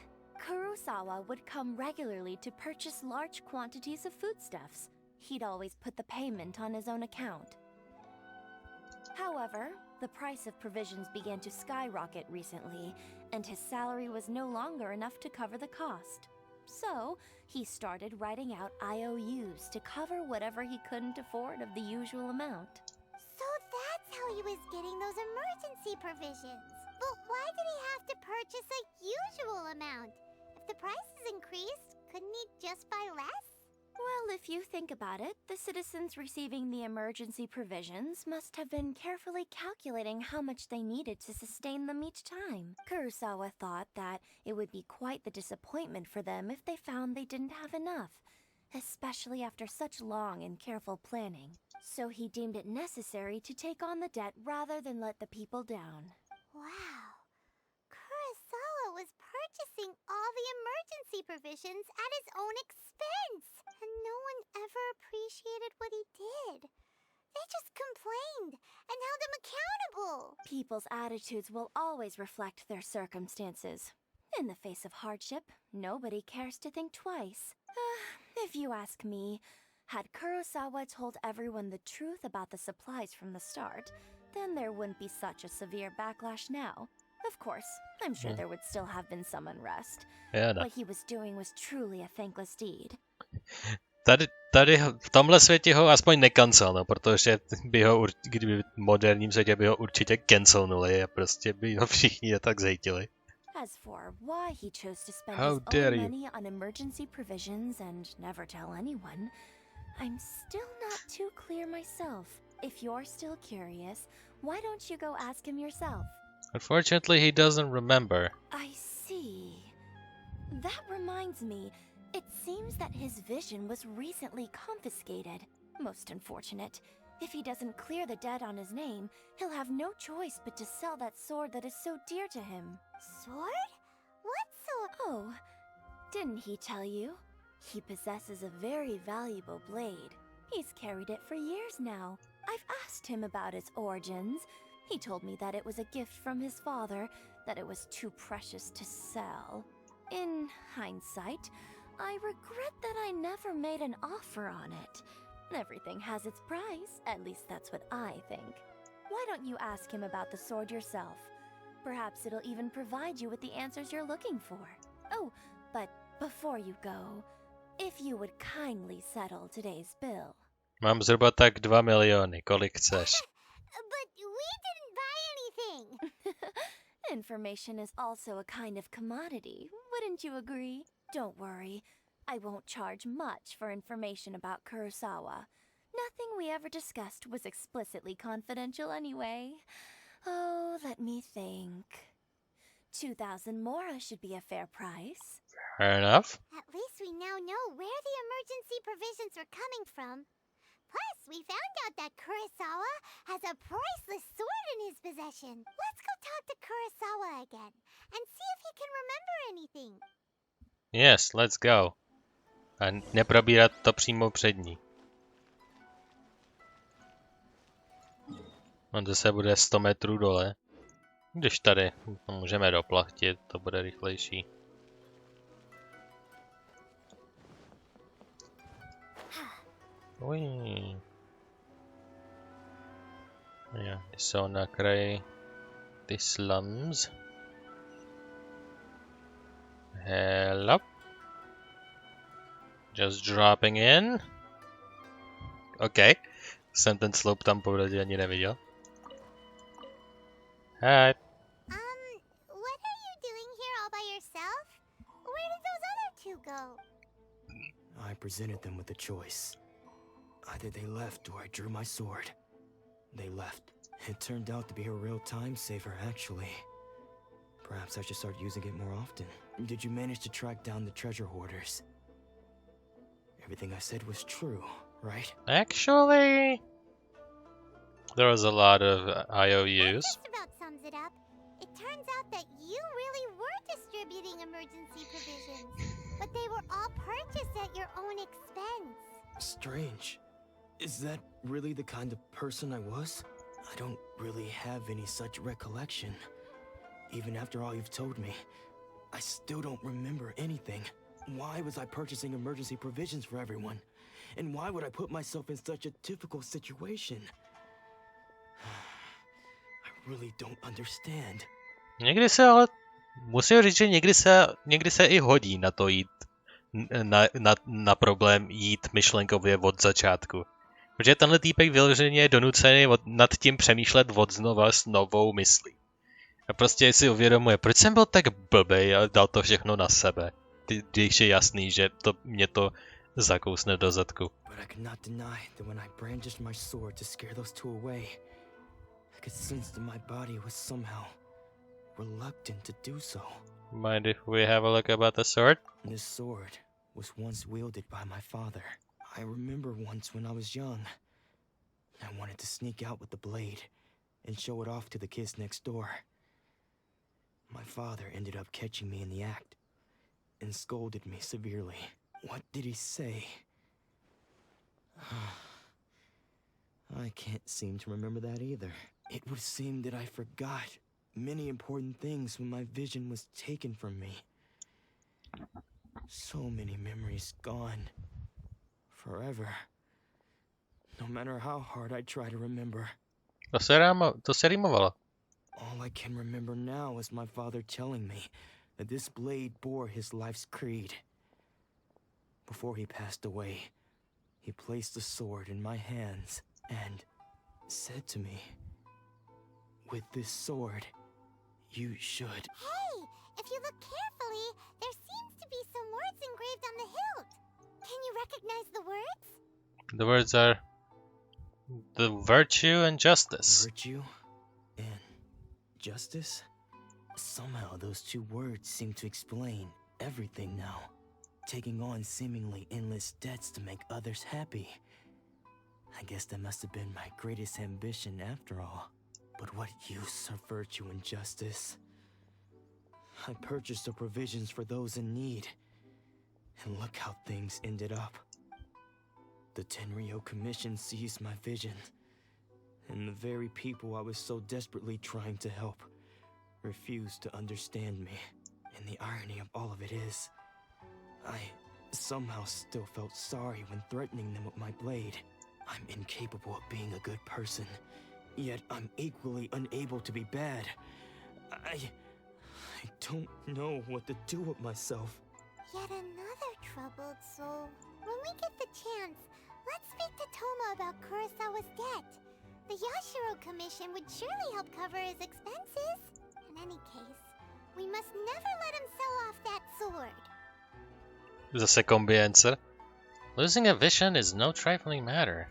Kurosawa would come regularly to purchase large quantities of foodstuffs. He'd always put the payment on his own account. However, the price of provisions began to skyrocket recently, and his salary was no longer enough to cover the cost. So, he started writing out IOUs to cover whatever he couldn't afford of the usual amount. So that's how he was getting those emergency provisions. But why did he have to purchase a usual amount? If the prices increased, couldn't he just buy less? Well, if you think about it, the citizens receiving the emergency provisions must have been carefully calculating how much they needed to sustain them each time. Kurosawa thought that it would be quite the disappointment for them if they found they didn't have enough, especially after such long and careful planning. So he deemed it necessary to take on the debt rather than let the people down. Wow. Kurosawa was purchasing all the emergency provisions at his own expense. And no one ever appreciated what he did. They just complained and held him accountable. People's attitudes will always reflect their circumstances. In the face of hardship, nobody cares to think twice. If you ask me, had Kurosawa told everyone the truth about the supplies from the start, then there wouldn't be such a severe backlash now. Of course, I'm sure there would still have been some unrest. What he was doing was truly a thankless deed. Tady v tomhle světě ho aspoň nekancelno, protože by ho, kdyby v moderním světě by ho určitě cancelnuli a prostě by ho všichni tak zhejtili. As for why he chose to spend his own money on emergency provisions and never tell anyone, I'm still not too clear myself. If you're still curious, why don't you go ask him yourself? Unfortunately, he doesn't remember. I see. That reminds me, it seems that his vision was recently confiscated. Most unfortunate. If he doesn't clear the debt on his name, he'll have no choice but to sell that sword that is so dear to him. Sword? What sword? Oh, didn't he tell you? He possesses a very valuable blade. He's carried it for years now. I've asked him about its origins. He told me that it was a gift from his father, that it was too precious to sell. In hindsight, I regret that I never made an offer on it. Everything has its price, at least that's what I think. Why don't you ask him about the sword yourself? Perhaps it'll even provide you with the answers you're looking for. Oh, but before you go, if you would kindly settle today's bill. Mám zhruba tak 2 miliony, kolik chceš? But we didn't buy anything. Information is also a kind of commodity, wouldn't you agree? Don't worry, I won't charge much for information about Kurosawa. Nothing we ever discussed was explicitly confidential anyway. Oh, let me think. 2,000 mora should be a fair price. Fair enough. At least we now know where the emergency provisions are coming from. Plus, we found out that Kurosawa has a priceless sword in his possession. Let's go talk to Kurosawa again and see if he can remember anything. Yes, let's go. A neprobírat to přímo před ní. On zase bude 100 metrů dole. Když tady to můžeme doplachtit, to bude rychlejší. Uj. Ja, jsou na kraji ty slums. Hello. Just dropping in. Okay. Jsem ten slope tam popravdě ani neviděl. Hi. What are you doing here all by yourself? Where did those other two go? I presented them with a choice. Either they left or I drew my sword. They left. It turned out to be a real time saver, actually. Perhaps I should start using it more often. Did you manage to track down the treasure hoarders? Everything I said was true, right? Actually, there was a lot of IOUs. That just about sums it up. It turns out that you really were distributing emergency provisions, but they were all purchased at your own expense. Strange. Is that really the kind of person I was? I don't really have any such recollection. Even after all you've told me, I still don't remember anything. Why was I purchasing emergency provisions for everyone? And why would I put myself in such a difficult situation? I really don't understand. Někdy se ale, musím říct, že někdy se i hodí na to jít, na problém jít myšlenkově od začátku. Protože tenhle týpek vyloženě je donucený nad tím přemýšlet od znova s novou myslí. A prostě si uvědomuje, proč jsem byl tak blbej a dal to všechno na sebe. Když je jasný, že mě to zakousne do zadku. But I could not deny that when I brandished my sword to scare those two away, I could sense that my body was somehow reluctant to do so. Mind if we have a look about the sword? This sword was once wielded by my father. I remember once when I was young, I wanted to sneak out with the blade and show it off to the kids next door. My father ended up catching me in the act and scolded me severely. What did he say? I can't seem to remember that either. It would seem that I forgot many important things when my vision was taken from me. So many memories gone. Forever. No matter how hard I try to remember. To se rýmovalo. All I can remember now is my father telling me that this blade bore his life's creed. Before he passed away, he placed the sword in my hands and said to me, "With this sword, you should..." Hey, if you look carefully, there seems to be some words engraved on the hilt. Can you recognize the words? The words are the virtue and justice. Virtue and justice? Somehow those two words seem to explain everything now. Taking on seemingly endless debts to make others happy. I guess that must have been my greatest ambition after all. But what use are virtue and justice? I purchased the provisions for those in need. And look how things ended up. The Tenryou Commission seized my vision. And the very people I was so desperately trying to help refused to understand me. And the irony of all of it is, I somehow still felt sorry when threatening them with my blade. I'm incapable of being a good person, yet I'm equally unable to be bad. I don't know what to do with myself. Yet another troubled soul. When we get the chance, let's speak to Toma about Kurosawa's debt. The Yashiro Commission would surely help cover his expenses. In any case, we must never let him sell off that sword. Zase kombi answer. Losing a vision is no trifling matter.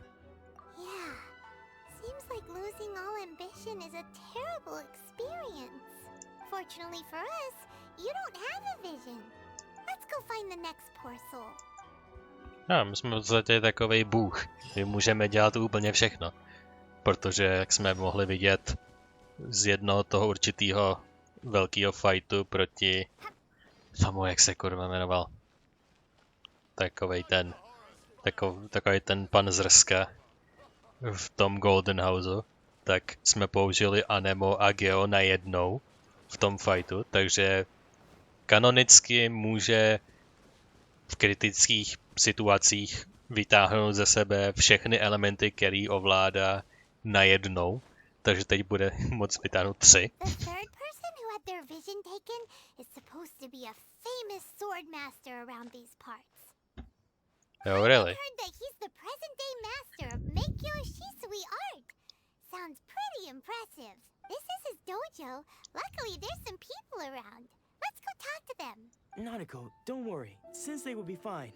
Yeah, seems like losing all ambition is a terrible experience. Fortunately for us, you don't have a vision. Let's go find the next poor soul. My jsme v podstatě takovej bůh. My můžeme dělat úplně všechno. Protože, jak jsme mohli vidět z jednoho toho určitého velkého fightu proti tomu, jak se kurva jmenoval. Takovej ten pan Zrska v tom Golden Houseu, tak jsme použili Anemo a Geo najednou v tom fightu, takže kanonicky může v kritických situacích vytáhnout ze sebe všechny elementy, který ovládá najednou, takže teď bude moct vytáhnout 3. The third person who had their vision taken is supposed to be a famous sword master around these parts. Oh, really? I heard that he's the present-day master of Meikyo Shisui art. Sounds pretty impressive. This is his dojo. Luckily, there's some people around. Let's go talk to them. Nanako, don't worry. Sensei will be fine.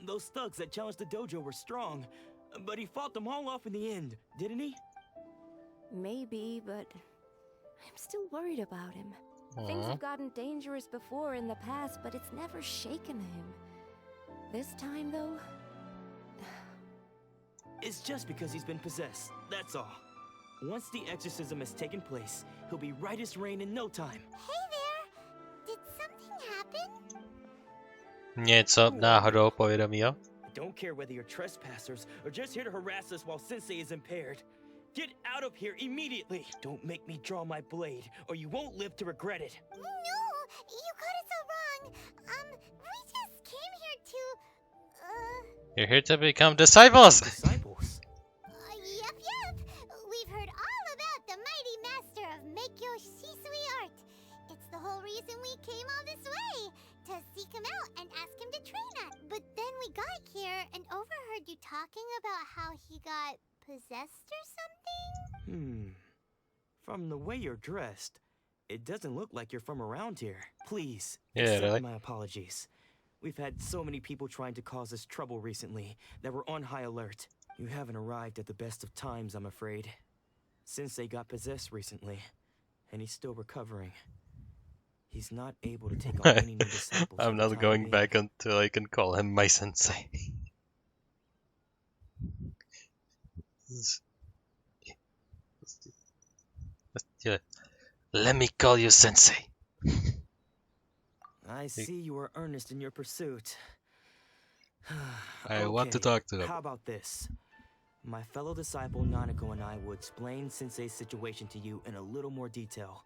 Those thugs that challenged the dojo were strong, but he fought them all off in the end, didn't he? Maybe, but I'm still worried about him. Things have gotten dangerous before in the past, but it's never shaken him. This time, though... It's just because he's been possessed, that's all. Once the exorcism has taken place, he'll be right as rain in no time. Hey there! Did something happen? Něco náhodou povědomího? I don't care whether you're trespassers or just here to harass us while Sensei is impaired. Get out of here immediately! Don't make me draw my blade, or you won't live to regret it. No! You got it so wrong. We just came here to... You're here to become disciples! Disciples? Yep. We've heard all about the mighty master of Meikyo Shisui art. It's the whole reason we came all this way, to seek him out and ask him to train us. But then we got here and overheard you talking about how he got possessed or something? From the way you're dressed, it doesn't look like you're from around here. Please, Yeah, accept really? my apologies. We've had so many people trying to cause us trouble recently that we're on high alert. You haven't arrived at the best of times, I'm afraid. Sensei got possessed recently, and he's still recovering. He's not able to take on any new disciples. I'm not going back until I can call him my sensei. Let me call you sensei. I see you are earnest in your pursuit. I want to talk to them. How about this? My fellow disciple Nanako and I will explain Sensei's situation to you in a little more detail.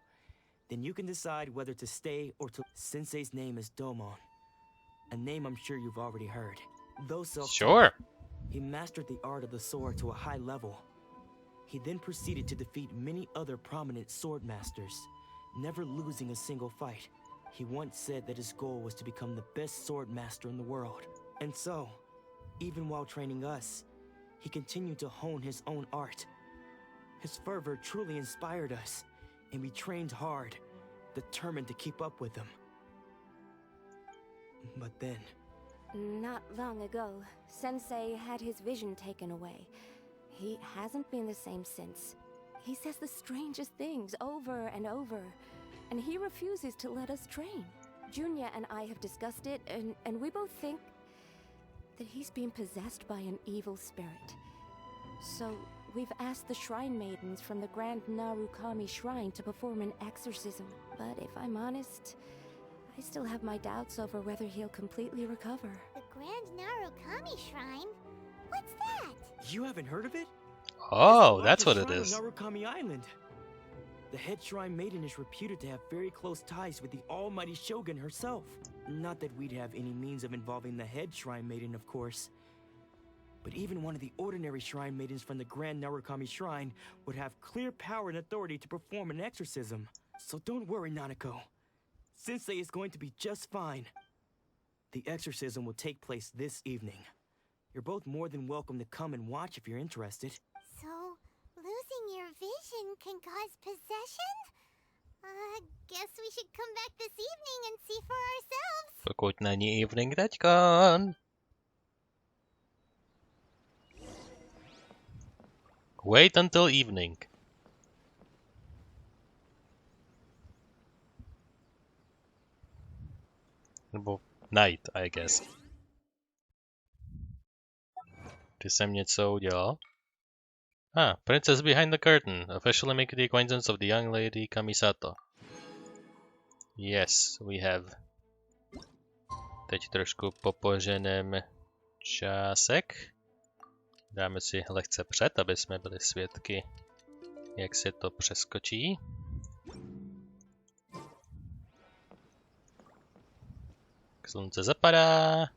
Then you can decide whether to stay or to... Sensei's name is Domon. A name I'm sure you've already heard. Though self-taught, Sure. he mastered the art of the sword to a high level. He then proceeded to defeat many other prominent sword masters, never losing a single fight. He once said that his goal was to become the best sword master in the world. And so, even while training us, he continued to hone his own art. His fervor truly inspired us, and we trained hard, determined to keep up with him. But then... Not long ago, Sensei had his vision taken away. He hasn't been the same since. He says the strangest things over and over, and he refuses to let us train. Junya and I have discussed it, and we both think that he's being possessed by an evil spirit. So, we've asked the shrine maidens from the Grand Narukami Shrine to perform an exorcism. But if I'm honest, I still have my doubts over whether he'll completely recover. The Grand Narukami Shrine? What's that? You haven't heard of it? Oh, It's the that's what it largest is. shrine on Narukami Island. The head shrine maiden is reputed to have very close ties with the almighty Shogun herself. Not that we'd have any means of involving the head shrine maiden, of course. But even one of the ordinary shrine maidens from the Grand Narukami Shrine would have clear power and authority to perform an exorcism. So don't worry, Nanako. Sensei is going to be just fine. The exorcism will take place this evening. You're both more than welcome to come and watch if you're interested. So, losing your vision can cause possession? Guess we should come back this evening and see for ourselves. Pokud není evening teďkon. Wait until evening. Nebo night, I guess. Ty jsem něco udělal? Princess behind the curtain. Officially make the acquaintance of the young lady Kamisato. Yes, we have. Teď trošku popoženeme čásek. Dáme si lehce před, aby jsme byli svědky, jak se to přeskočí. Slunce zapadá.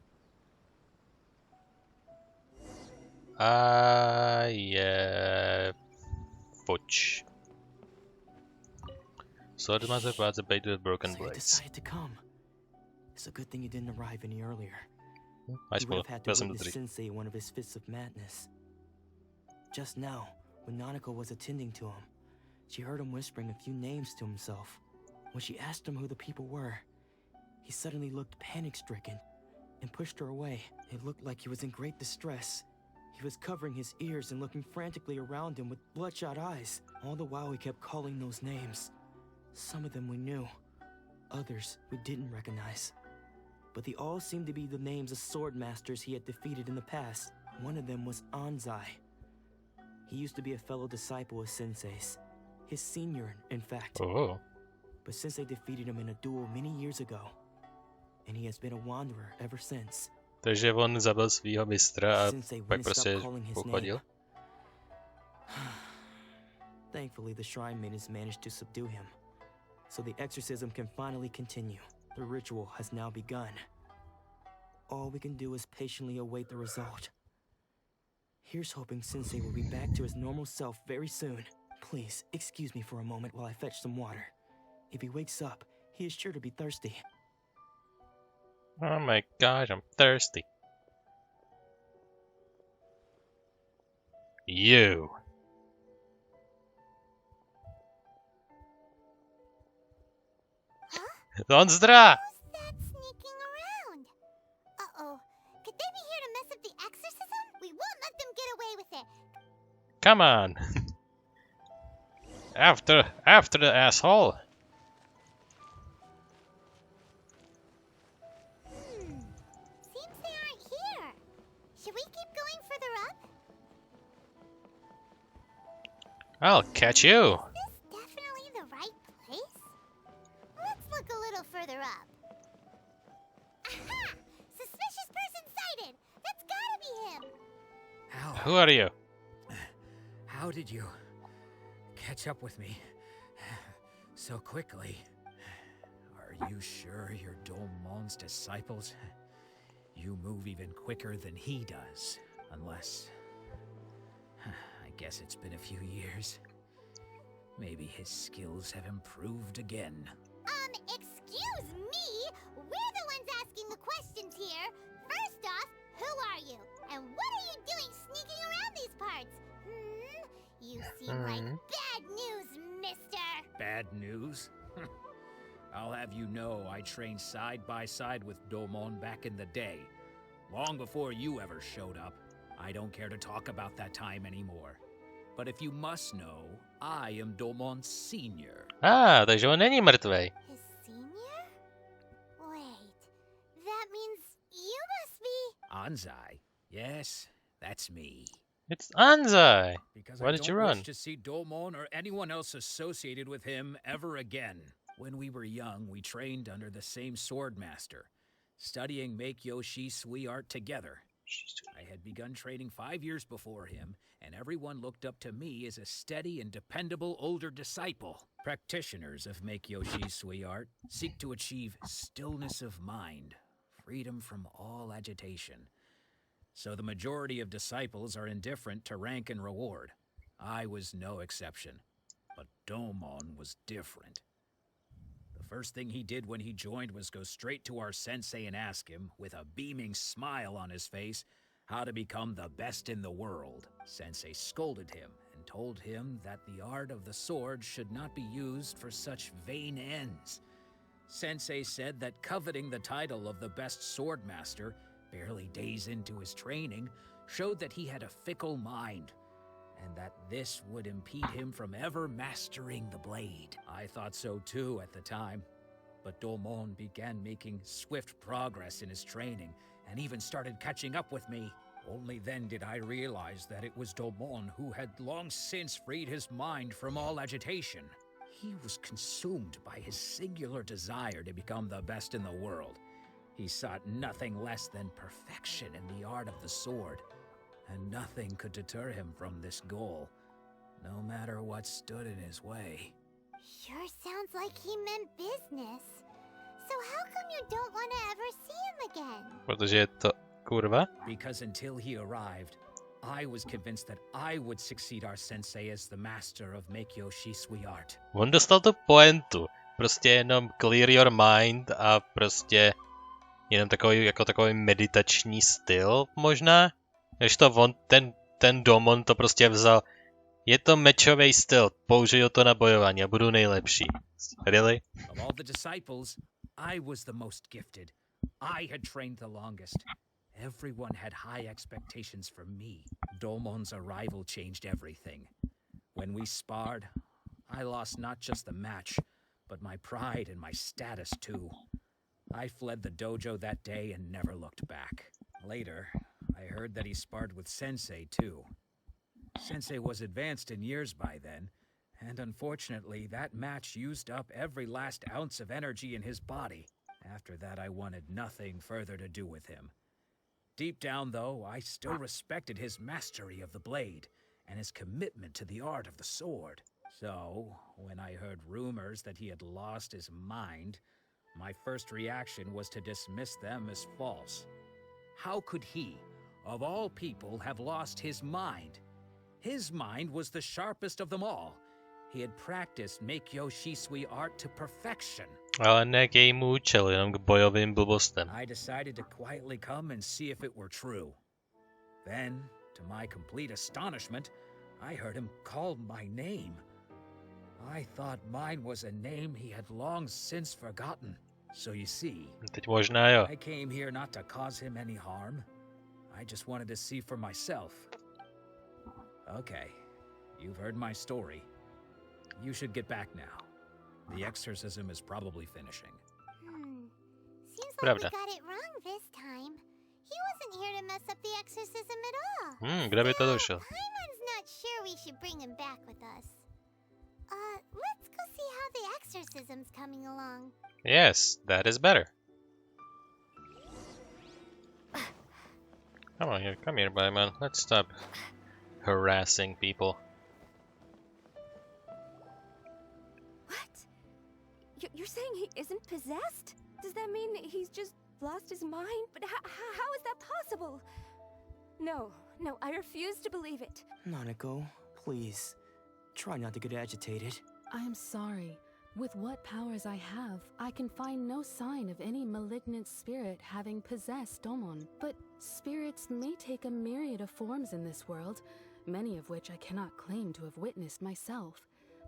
A je fuč. Swordmaster fights a bait with broken blades. It's a good thing you didn't arrive any earlier. I You would have had to vezmu witness tady. Sensei in one of his fits of madness. Just now, when Nanako was attending to him, she heard him whispering a few names to himself. When she asked him who the people were, he suddenly looked panic-stricken and pushed her away. It looked like he was in great distress. He was covering his ears and looking frantically around him with bloodshot eyes. All the while he kept calling those names. Some of them we knew, others we didn't recognize. But they all seemed to be the names of sword masters he had defeated in the past. One of them was Anzai. He used to be a fellow disciple of Sensei's. His senior, in fact. Oh. But Sensei defeated him in a duel many years ago. And he has been a wanderer ever since. Takže on zabil svýho mistra a Sensei pak wouldn't prostě stop calling his name. uchodil. Thankfully, the shrine maidens managed to subdue him. So the exorcism can finally continue. The ritual has now begun. All we can do is patiently await the result. Here's hoping Sensei will be back to his normal self very soon. Please, excuse me for a moment while I fetch some water. If he wakes up, he is sure to be thirsty. Oh my gosh, I'm thirsty. You. Donstra! Who's that sneaking around? Uh-oh. Could they be here to mess up the exorcism? We won't let them get away with it. Come on. After the asshole. Seems they aren't here. Should we keep going further up? I'll catch you. Is this definitely the right place? Let's look a little further up. How did you catch up with me so quickly? Are you sure you're Dolmon's disciples? You move even quicker than he does, unless... I guess it's been a few years. Maybe his skills have improved again. Excuse me? We're the ones asking the questions here. First off, who are you? And what are you doing sneaking around these parts? You seem like bad news, mister. Bad news? I'll have you know I trained side by side with Domon back in the day. Long before you ever showed up. I don't care to talk about that time anymore. But if you must know, I am Domon's senior. Takže on není mrtvej. His senior? Wait, that means you must be... Anzai. Yes, that's me. It's Anzai. Because Why I did you don't run? wish to see Domon or anyone else associated with him ever again. When we were young, we trained under the same sword master, studying Make-Yoshi Sui art together. I had begun training 5 years before him, and everyone looked up to me as a steady and dependable older disciple. Practitioners of Make-Yoshi Sui art seek to achieve stillness of mind, freedom from all agitation. So the majority of disciples are indifferent to rank and reward. I was no exception, but Domon was different. The first thing he did when he joined was go straight to our sensei and ask him, with a beaming smile on his face, how to become the best in the world. Sensei scolded him and told him that the art of the sword should not be used for such vain ends. Sensei said that coveting the title of the best sword master, barely days into his training, showed that he had a fickle mind, and that this would impede him from ever mastering the blade. I thought so too at the time, but Domon began making swift progress in his training, and even started catching up with me. Only then did I realize that it was Domon who had long since freed his mind from all agitation. He was consumed by his singular desire to become the best in the world. He sought nothing less than perfection in the art of the sword, and nothing could deter him from this goal, no matter what stood in his way. Sure sounds like he meant business. So how come you don't want to ever see him again? Protože je to kurva. Because until he arrived, I was convinced that I would succeed our sensei as the master of Make-Yoshi Sui art. On dostal tu pointu. Prostě jenom clear your mind a prostě jenom takový, jako takový meditační styl možná. Když to on, ten Domon to prostě vzal. Je to mečový styl, použiju to na bojování a budu nejlepší. Really? Of all the disciples, I was the most gifted. I had trained the longest. Everyone had high expectations from me. Domon's arrival changed everything. When we sparred, I lost not just the match, but my pride and my status too. I fled the dojo that day and never looked back. Later, I heard that he sparred with Sensei too. Sensei was advanced in years by then, and unfortunately that match used up every last ounce of energy in his body. After that I wanted nothing further to do with him. Deep down, though, I still respected his mastery of the blade and his commitment to the art of the sword. So, when I heard rumors that he had lost his mind, my first reaction was to dismiss them as false. How could he, of all people, have lost his mind? His mind was the sharpest of them all. He had practiced Make-Yoshi Sui art to perfection. Ale ne k jejímu účelu, jenom k bojovým blbostem. I decided to quietly come and see if it were true. Then, to my complete astonishment, I heard him call my name. I thought mine was a name he had long since forgotten. So you see, Teď možná jo. I came here not to cause him any harm. I just wanted to see for myself. Okay, you've heard my story. You should get back now. The exorcism is probably finishing. Seems like we got it wrong this time. He wasn't here to mess up the exorcism at all. Kdo by to došel? Paimon's not sure we should bring him back with us. Let's go see how the exorcism's coming along. Yes, that is better. Come here, Bayman. Let's stop harassing people. possessed? Does that mean he's just lost his mind? But how is that possible? No, I refuse to believe it. Nanako, please. Try not to get agitated. I am sorry. With what powers I have, I can find no sign of any malignant spirit having possessed Domon. But spirits may take a myriad of forms in this world, many of which I cannot claim to have witnessed myself.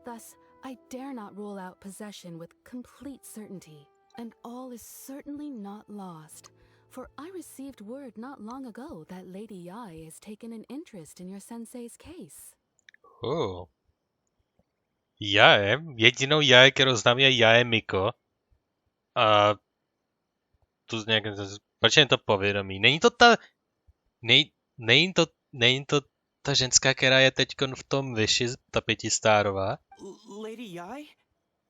Thus, I dare not rule out possession with complete certainty. And all is certainly not lost. For I received word not long ago that Lady Yae has taken an interest in your sensei's case. Oh. Jae? Jedinou Jae, kterou znám, je Jae Miko. A tu z nějaké... Proč je to povědomí? Není to ta... Není to ta ženská, která je teďkon v tom vyši, ta pětistárová? Lady Yae?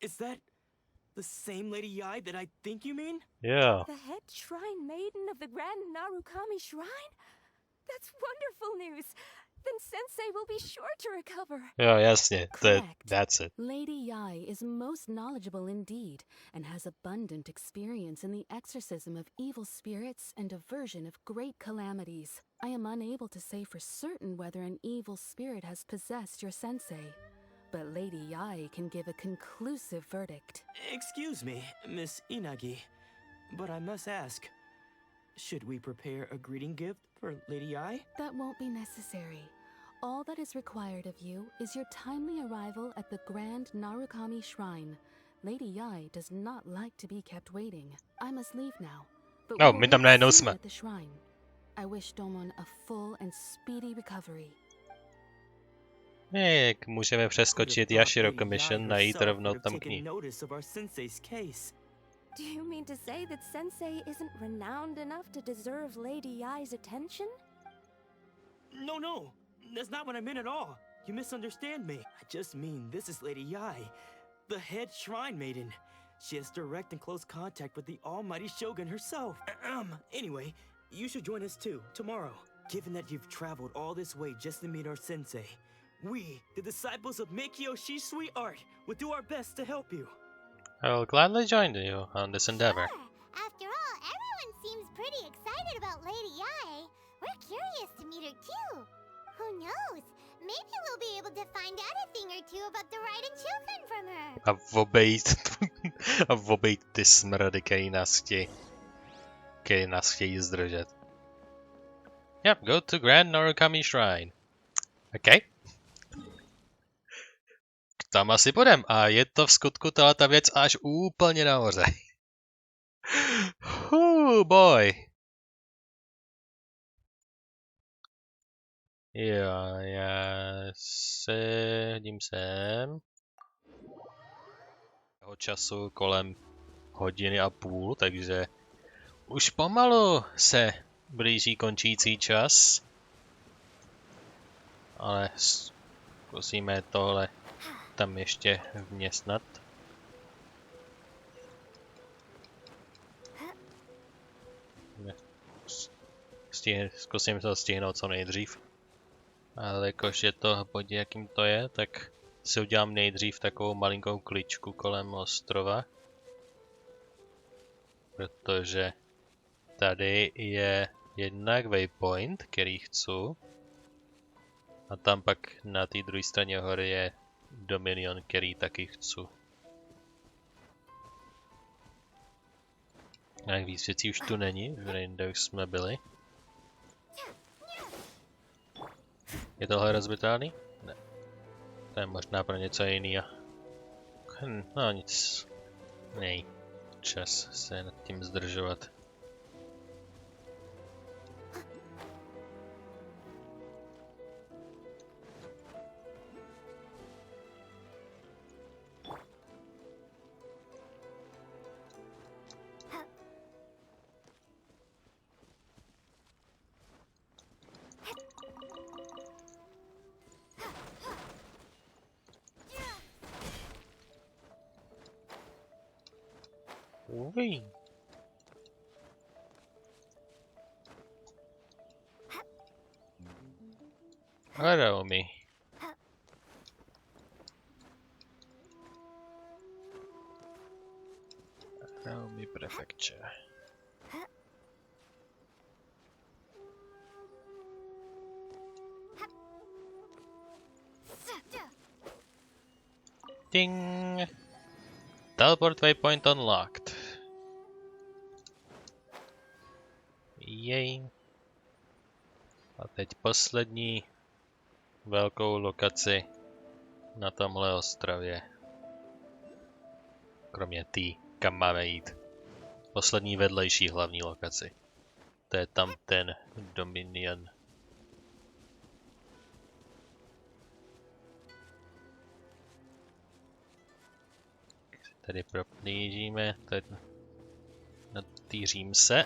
Is that the same Lady Yae that I think you mean? Yeah. The head shrine maiden of the Grand Narukami Shrine? That's wonderful news. Then Sensei will be sure to recover. Jo, jasně, that's it. Lady Yae is most knowledgeable indeed, and has abundant experience in the exorcism of evil spirits and aversion of great calamities. I am unable to say for certain whether an evil spirit has possessed your sensei, but Lady Yae can give a conclusive verdict. Excuse me, Miss Inagi, but I must ask, should we prepare a greeting gift for Lady Yae? That won't be necessary. All that is required of you is your timely arrival at the Grand Narukami Shrine. Lady Yae does not like to be kept waiting. I must leave now. But Oh, we my tam will najednou see you jsme. at the shrine. I wish Domon a full and speedy recovery. Jak můžeme přeskočit Yashiro Commission, najít rovnou tam taken knihu. notice of our sensei's case. Do you mean to say that Sensei isn't renowned enough to deserve Lady Yae's attention? No, that's not what I meant at all. You misunderstand me. I just mean this is Lady Yae, the head shrine maiden. She has direct and close contact with the almighty Shogun herself. Anyway, you should join us too, tomorrow. Given that you've traveled all this way just to meet our sensei, we, the disciples of Meikyo Shisui Art, will do our best to help you. I will gladly join you on this endeavor. Sure. After all, everyone seems pretty excited about Lady Yae. We're curious to meet her too. Who knows? Maybe we'll be able to find out a thing or two about the Raiden children from her. A obejít ty smrady, který nás chtějí zdržet. Yep, go to Grand Narukami Shrine. Okay. Tam asi půjdem. A je to v skutku ta věc až úplně nahoře. Boy. Jo, já se hodím sem. Času kolem 1,5 hodiny, takže už pomalu se blíží končící čas. Ale zkusíme tohle tam ještě vměstnat. Zkusím to stihnout co nejdřív. Ale jakož je to v bodě, jakým to je, tak si udělám nejdřív takovou malinkou kličku kolem ostrova. Protože tady je jednak waypoint, který chci. A tam pak na té druhé straně hory je Dominion, který taky chci. Jak víc věcí už tu není, kde už jsme byli. Je tohle rozbitelný? Ne. To je možná pro něco jiného. No nic. Nej. Čas se nad tím zdržovat. Wee. Hello, me. Show me prefecture. Ding! Teleport waypoint unlocked. Jej. A teď poslední velkou lokaci na tomhle ostrově. Kromě tý, kam máme jít. Poslední vedlejší hlavní lokaci. To je tam ten Dominion. Tady proplížíme, tady natýřím se.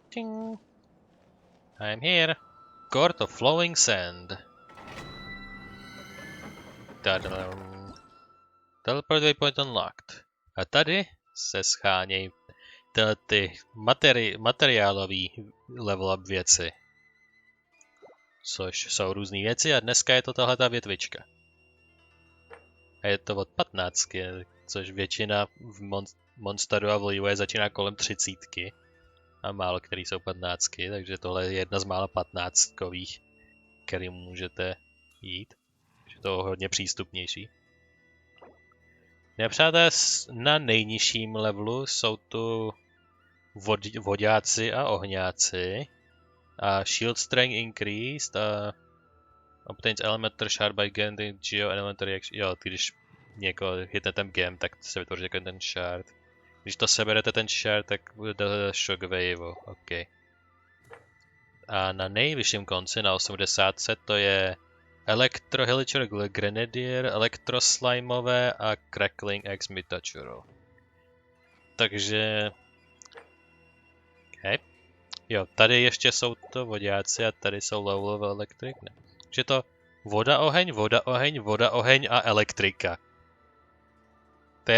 Ting. I'm here. Court of Flowing Sand. Tadam. Teleport waypoint unlocked. A tady se schánějí ty materiálové level up věci. Což jsou různé věci a dneska je to tahleta větvička. A je to od 15, což většina v Monsteru a v Liu začíná kolem 30. A málo který jsou 15, takže tohle je jedna z mála 15kových, který můžete jít. Takže to je hodně přístupnější. Nepřátelé, na nejnižším levelu jsou tu vodáci a ohňáci. A shield strength increased a obtains elemental shard by getting geo elementary action. Jo, když někoho hitne ten gem, tak se vytvoří jako ten shard. Když to seberete ten shard, tak bude shockwave, ok. A na nejvyšším konci, na 80, to je Electro Helichur Grenadier, Electro Slimeové a Crackling X Mitachuro. Takže... Okay. Jo, tady ještě jsou to vodáci a tady jsou low level electric, ne. Takže to voda, oheň, voda, oheň, voda, oheň a elektrika. To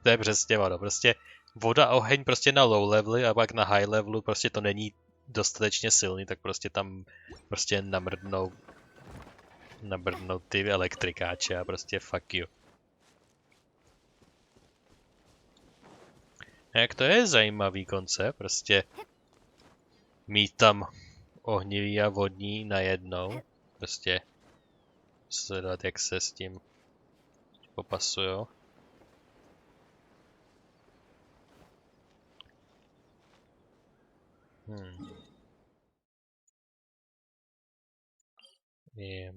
je přesně ono, prostě voda, oheň prostě na low levely a pak na high levelu prostě to není dostatečně silný, tak prostě tam prostě namrdnou ty elektrikáče a prostě fuck you. A jak to je zajímavý koncept, prostě mít tam ohnivý a vodní najednou, prostě sledovat, jak se s tím popasujou.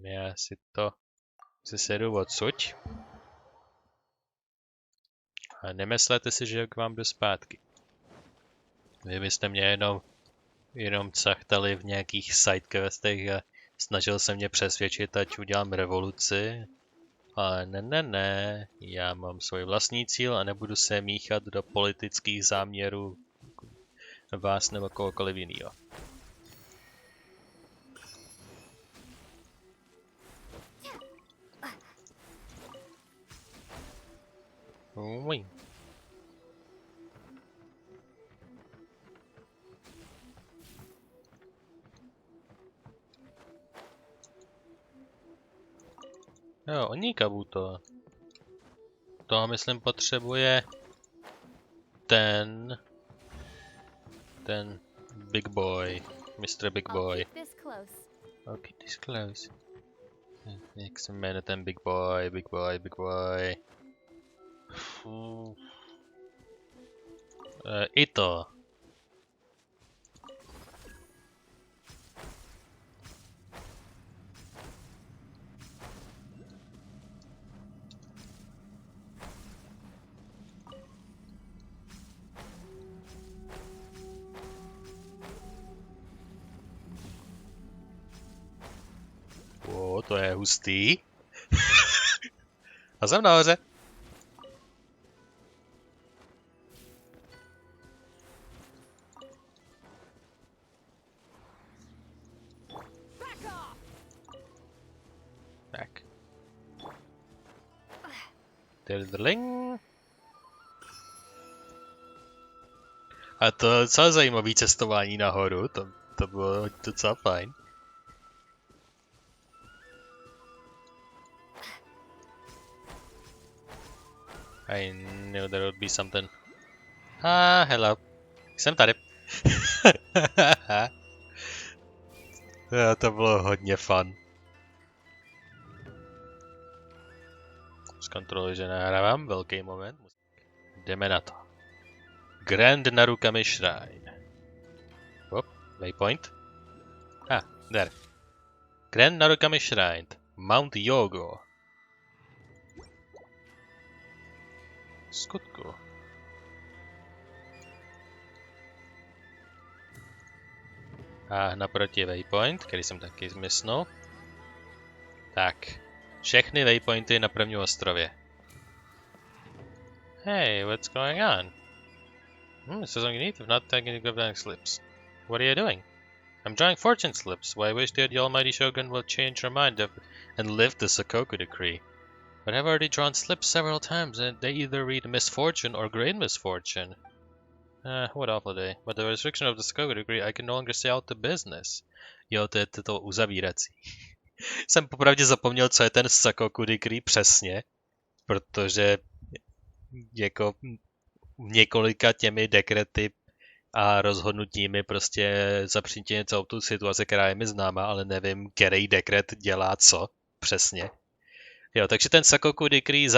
Já si to sedu odsuť. A nemyslete si, že k vám jdu zpátky. Vy byste mě jenom cachtali v nějakých sidequestech a snažil se mě přesvědčit, ať udělám revoluci. Ale ne, já mám svůj vlastní cíl a nebudu se míchat do politických záměrů vás nebo kohokoliv jinýho. Uj. Jo, oni Kabuto. Toho myslím potřebuje ten Big Boy, Mr. Big Boy. Okay, this close. Jak se jmenuje ten Big Boy. I to. Wow, to je hustý. A jsem nahoře. Tak. Tildling. A to je docela zajímavé cestování nahoru, to bylo docela fajn. I knew there would be something. Ah, hello. Jsem tady. To bylo hodně fun. Zkontroluji, že nahrávám. Velký moment. Jdeme na to. Grand Narukami Shrine. Hop, waypoint. There. Grand Narukami Shrine. Mount Yogo. Skutku. A naproti waypoint, který jsem taky zmysnul. Tak. Všechny waypointy na prvním ostrově. Hey, what's going on? It says on your need if not taking the slips. What are you doing? I'm drawing fortune slips. Well, I wish that the Almighty Shogun will change her mind and lift the Sakoku decree. But I've already drawn slips several times, and they either read misfortune or great misfortune. What awful day. But the restriction of the Sakoku decree, I can no longer say out to business. Jo, to je to uzavírací. Jsem popravdě zapomněl, co je ten Sakoku decree přesně, protože jako několika těmi dekrety a rozhodnutími prostě zapříčinit celou tu situaci, která je mi známa, ale nevím, který dekret dělá co přesně. Jo, takže ten Sakoku decree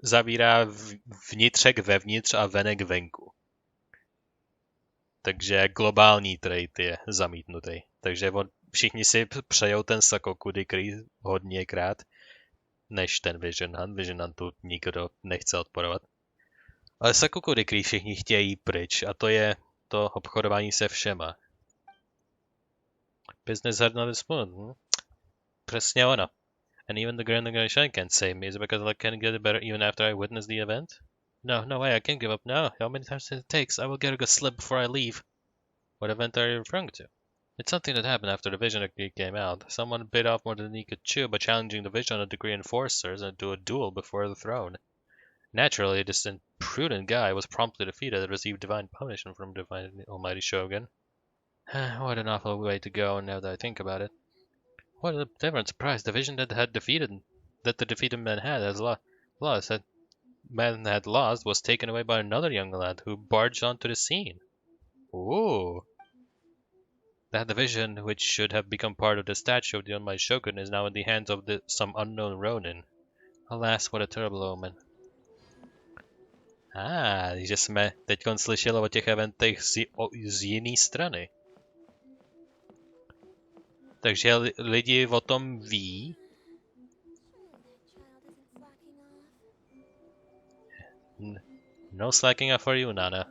zavírá vnitřek vevnitř a venek venku. Takže globální trade je zamítnutý. Takže všichni si přejou ten Sakoku decree hodněkrát, než ten Vision Hunt. Vision Huntu nikdo nechce odporovat. Ale Sakoku decree všichni chtějí pryč a to je to obchodování se všema. Business had not spoon. Přesně ono. And even the Grand Shrine can't save me. Is it because I can't get it better even after I witness the event? No way, I can't give up now. How many times it takes? I will get a good slip before I leave. What event are you referring to? It's something that happened after the Vision Decree came out. Someone bit off more than he could chew by challenging the Vision Decree enforcers into a duel before the throne. Naturally, this imprudent guy was promptly defeated and received divine punishment from divine Almighty Shogun. What an awful way to go now that I think about it. What a different surprise. The vision that the defeated man had lost was taken away by another young lad who barged onto the scene. Ooh. That division, which should have become part of the statue of the Almighty Shogun, is now in the hands of some unknown Ronin. Alas, what a terrible omen. Takže jsme teď slyšeli o těch eventech z jiné strany. Takže lidi o tom ví. No slacking up for you, Nana.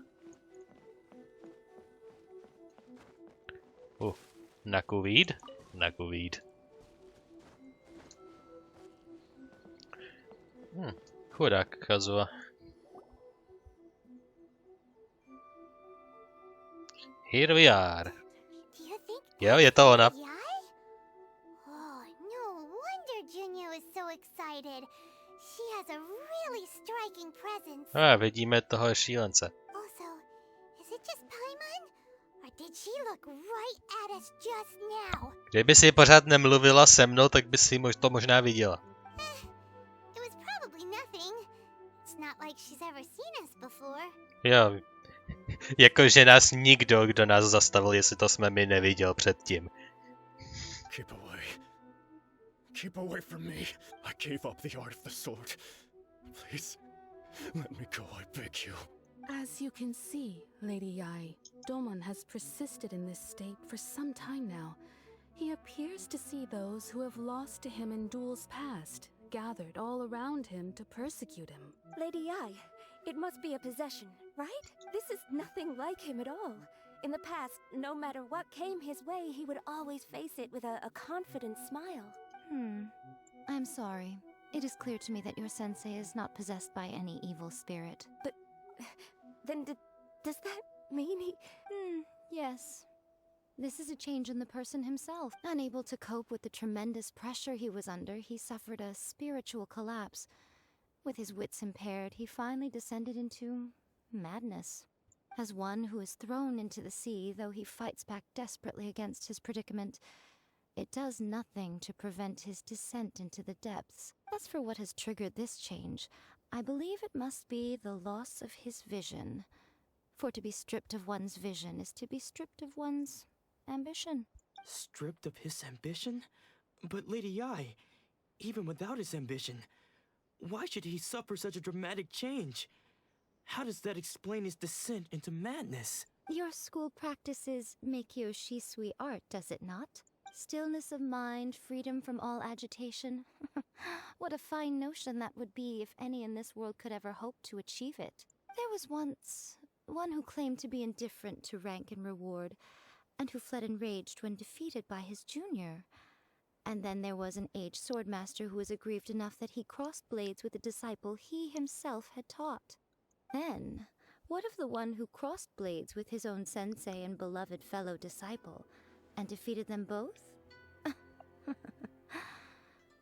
Nakuvíd? Nakuvíd. Chudák Kazuha. Here we are. Jo, je to ona. Oh, no wonder Junya is so excited. She has a really striking presence. Vidíme toho šílence. Also, is it just Paimon? Or did she look right at us just now? Kdyby si pořád nemluvila se mnou, tak by si to možná viděla. It was probably nothing. It's not like she's ever seen us before. Jo. Jakože nás nikdo, kdo nás zastavil, jestli to jsme my neviděl předtím. Keep away. Keep away from me. I gave up the art of the sword. Please, let me go, I beg you. As you can see, Lady Yai, Domon has persisted in this state for some time now. He appears to see those who have lost to him in duels past, gathered all around him to persecute him. Lady Yai, it must be a possession, right? This is nothing like him at all. In the past, no matter what came his way, he would always face it with a confident smile. I'm sorry. It is clear to me that your sensei is not possessed by any evil spirit. But then does that mean he... Yes. This is a change in the person himself. Unable to cope with the tremendous pressure he was under, he suffered a spiritual collapse. With his wits impaired, he finally descended into madness. As one who is thrown into the sea, though he fights back desperately against his predicament, it does nothing to prevent his descent into the depths. As for what has triggered this change, I believe it must be the loss of his vision. For to be stripped of one's vision is to be stripped of one's ambition. Stripped of his ambition? But Lady Yi, even without his ambition, why should he suffer such a dramatic change? How does that explain his descent into madness? Your school practices Meikyo Shisui art, does it not? Stillness of mind, freedom from all agitation. What a fine notion that would be if any in this world could ever hope to achieve it. There was once one who claimed to be indifferent to rank and reward, and who fled enraged when defeated by his junior. And then there was an aged swordmaster who was aggrieved enough that he crossed blades with a disciple he himself had taught. Then, what of the one who crossed blades with his own sensei and beloved fellow disciple, and defeated them both?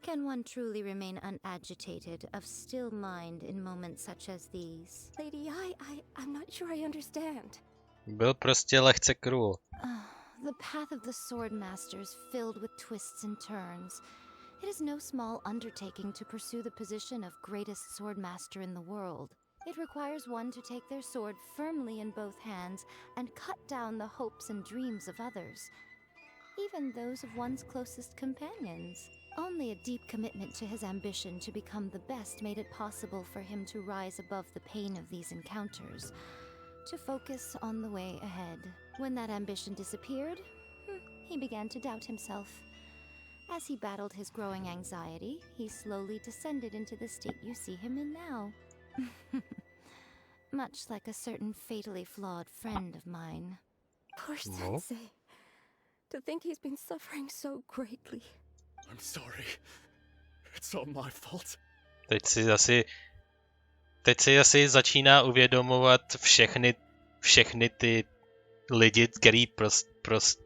Can one truly remain unagitated, of still mind in moments such as these? Lady I'm not sure I understand. Byl prostě lehce krůl. The path of the swordmaster is filled with twists and turns. It is no small undertaking to pursue the position of greatest swordmaster in the world. It requires one to take their sword firmly in both hands and cut down the hopes and dreams of others, even those of one's closest companions. Only a deep commitment to his ambition to become the best made it possible for him to rise above the pain of these encounters, to focus on the way ahead. When that ambition disappeared, he began to doubt himself. As he battled his growing anxiety, he slowly descended into the state you see him in now. Much like a certain fatally flawed friend of mine. Poor Sensei. To think he's been suffering so greatly. I'm sorry. It's all my fault. Teď si asi začíná uvědomovat všechny ty lidi,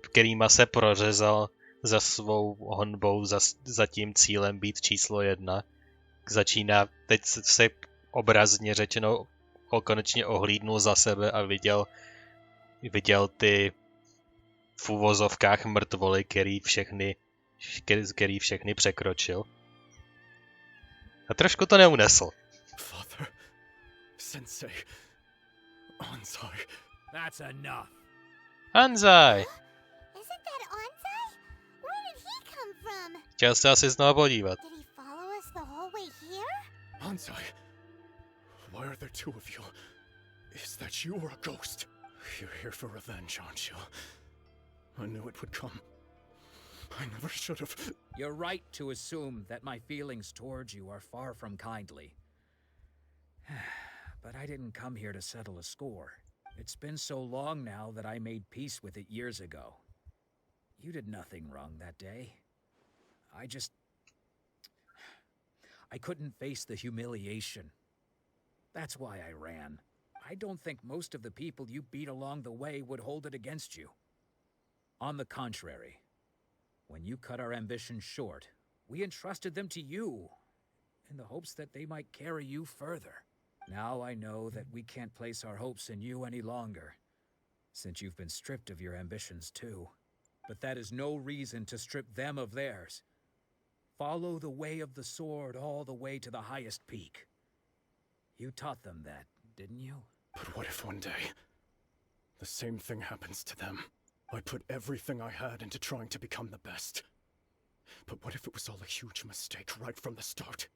kterýma se prořezal za svou honbou, za tím cílem být číslo 1. Začíná, teď se obrazně řečeno konečně ohlídnul za sebe a viděl ty v uvozovkách mrtvoly, který všechny překročil. A trošku to neunesl. Father, Sensei, Anzai. That's enough. Anzai! Isn't that Anzai? Where did he come from? Chtěl se asi znovu podívat. Did he follow us the whole way here? Anzai, why are there two of you? Is that you or a ghost? You're here for revenge, aren't you? I knew it would come. I never should have. You're right to assume that my feelings towards you are far from kindly. But I didn't come here to settle a score. It's been so long now that I made peace with it years ago. You did nothing wrong that day. I couldn't face the humiliation. That's why I ran. I don't think most of the people you beat along the way would hold it against you. On the contrary, when you cut our ambitions short, we entrusted them to you, in the hopes that they might carry you further. Now I know that we can't place our hopes in you any longer, since you've been stripped of your ambitions too. But that is no reason to strip them of theirs. Follow the way of the sword all the way to the highest peak. You taught them that, didn't you? But what if one day the same thing happens to them? I put everything I had into trying to become the best. But what if it was all a huge mistake right from the start?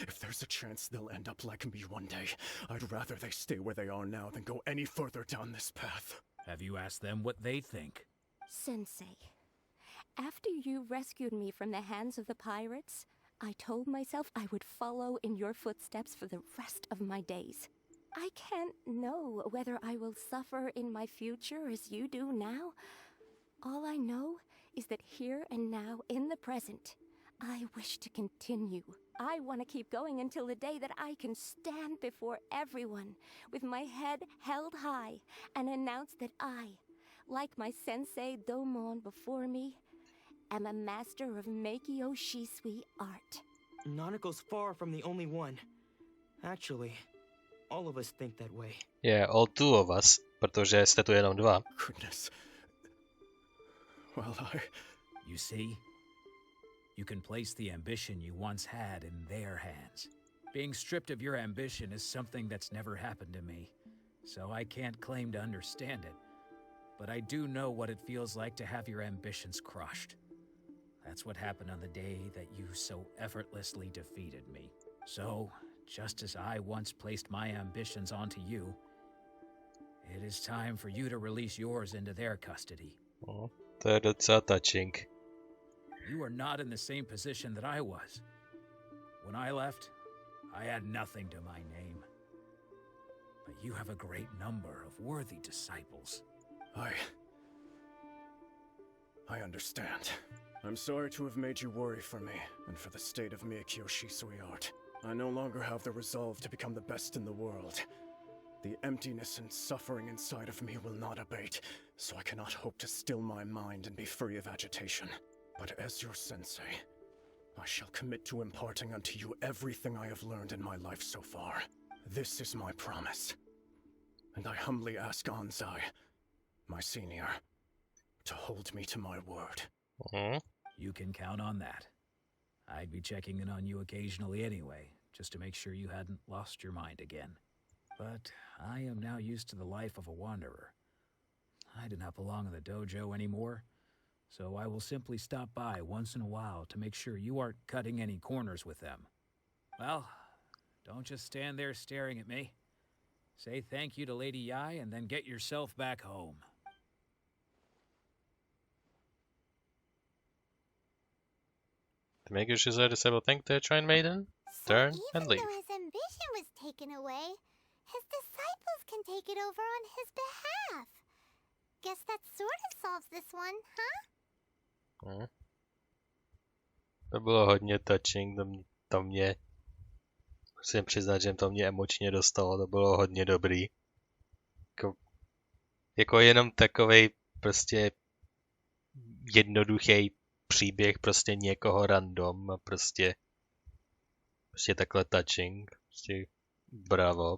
If there's a chance they'll end up like me one day, I'd rather they stay where they are now than go any further down this path. Have you asked them what they think? Sensei, after you rescued me from the hands of the pirates, I told myself I would follow in your footsteps for the rest of my days. I can't know whether I will suffer in my future as you do now. All I know is that here and now, in the present, I wish to continue. I want to keep going until the day that I can stand before everyone with my head held high and announce that I, like my sensei Domon before me, am a master of Meikyo Shisui art. Nanako's far from the only one. Actually, all of us think that way. Yeah, all two of us, protože jste tu jenom dva. Goodness. Well, You see? You can place the ambition you once had in their hands. Being stripped of your ambition is something that's never happened to me, so I can't claim to understand it. But I do know what it feels like to have your ambitions crushed. That's what happened on the day that you so effortlessly defeated me. So, just as I once placed my ambitions onto you, it is time for you to release yours into their custody. Oh, to je docela touching. You are not in the same position that I was. When I left, I had nothing to my name. But you have a great number of worthy disciples. I understand. I'm sorry to have made you worry for me, and for the state of Miyakyo Shisui art. I no longer have the resolve to become the best in the world. The emptiness and suffering inside of me will not abate, so I cannot hope to still my mind and be free of agitation. But as your sensei, I shall commit to imparting unto you everything I have learned in my life so far. This is my promise. And I humbly ask Anzai, my senior, to hold me to my word. You can count on that. I'd be checking in on you occasionally anyway, just to make sure you hadn't lost your mind again. But I am now used to the life of a wanderer. I do not belong in the dojo anymore, so I will simply stop by once in a while to make sure you aren't cutting any corners with them. Well, don't just stand there staring at me. Say thank you to Lady Yai and then get yourself back home. To make your Shizai disciple think they're Shrine Maiden, turn and leave. Even though his ambition was taken away, his disciples can take it over on his behalf. Guess that sort of solves this one, huh? To bylo hodně touching, to mě, musím přiznat, že to mě emočně dostalo, to bylo hodně dobrý. Jako jenom takovej prostě jednoduchý příběh prostě někoho random a prostě takhle touching, prostě bravo,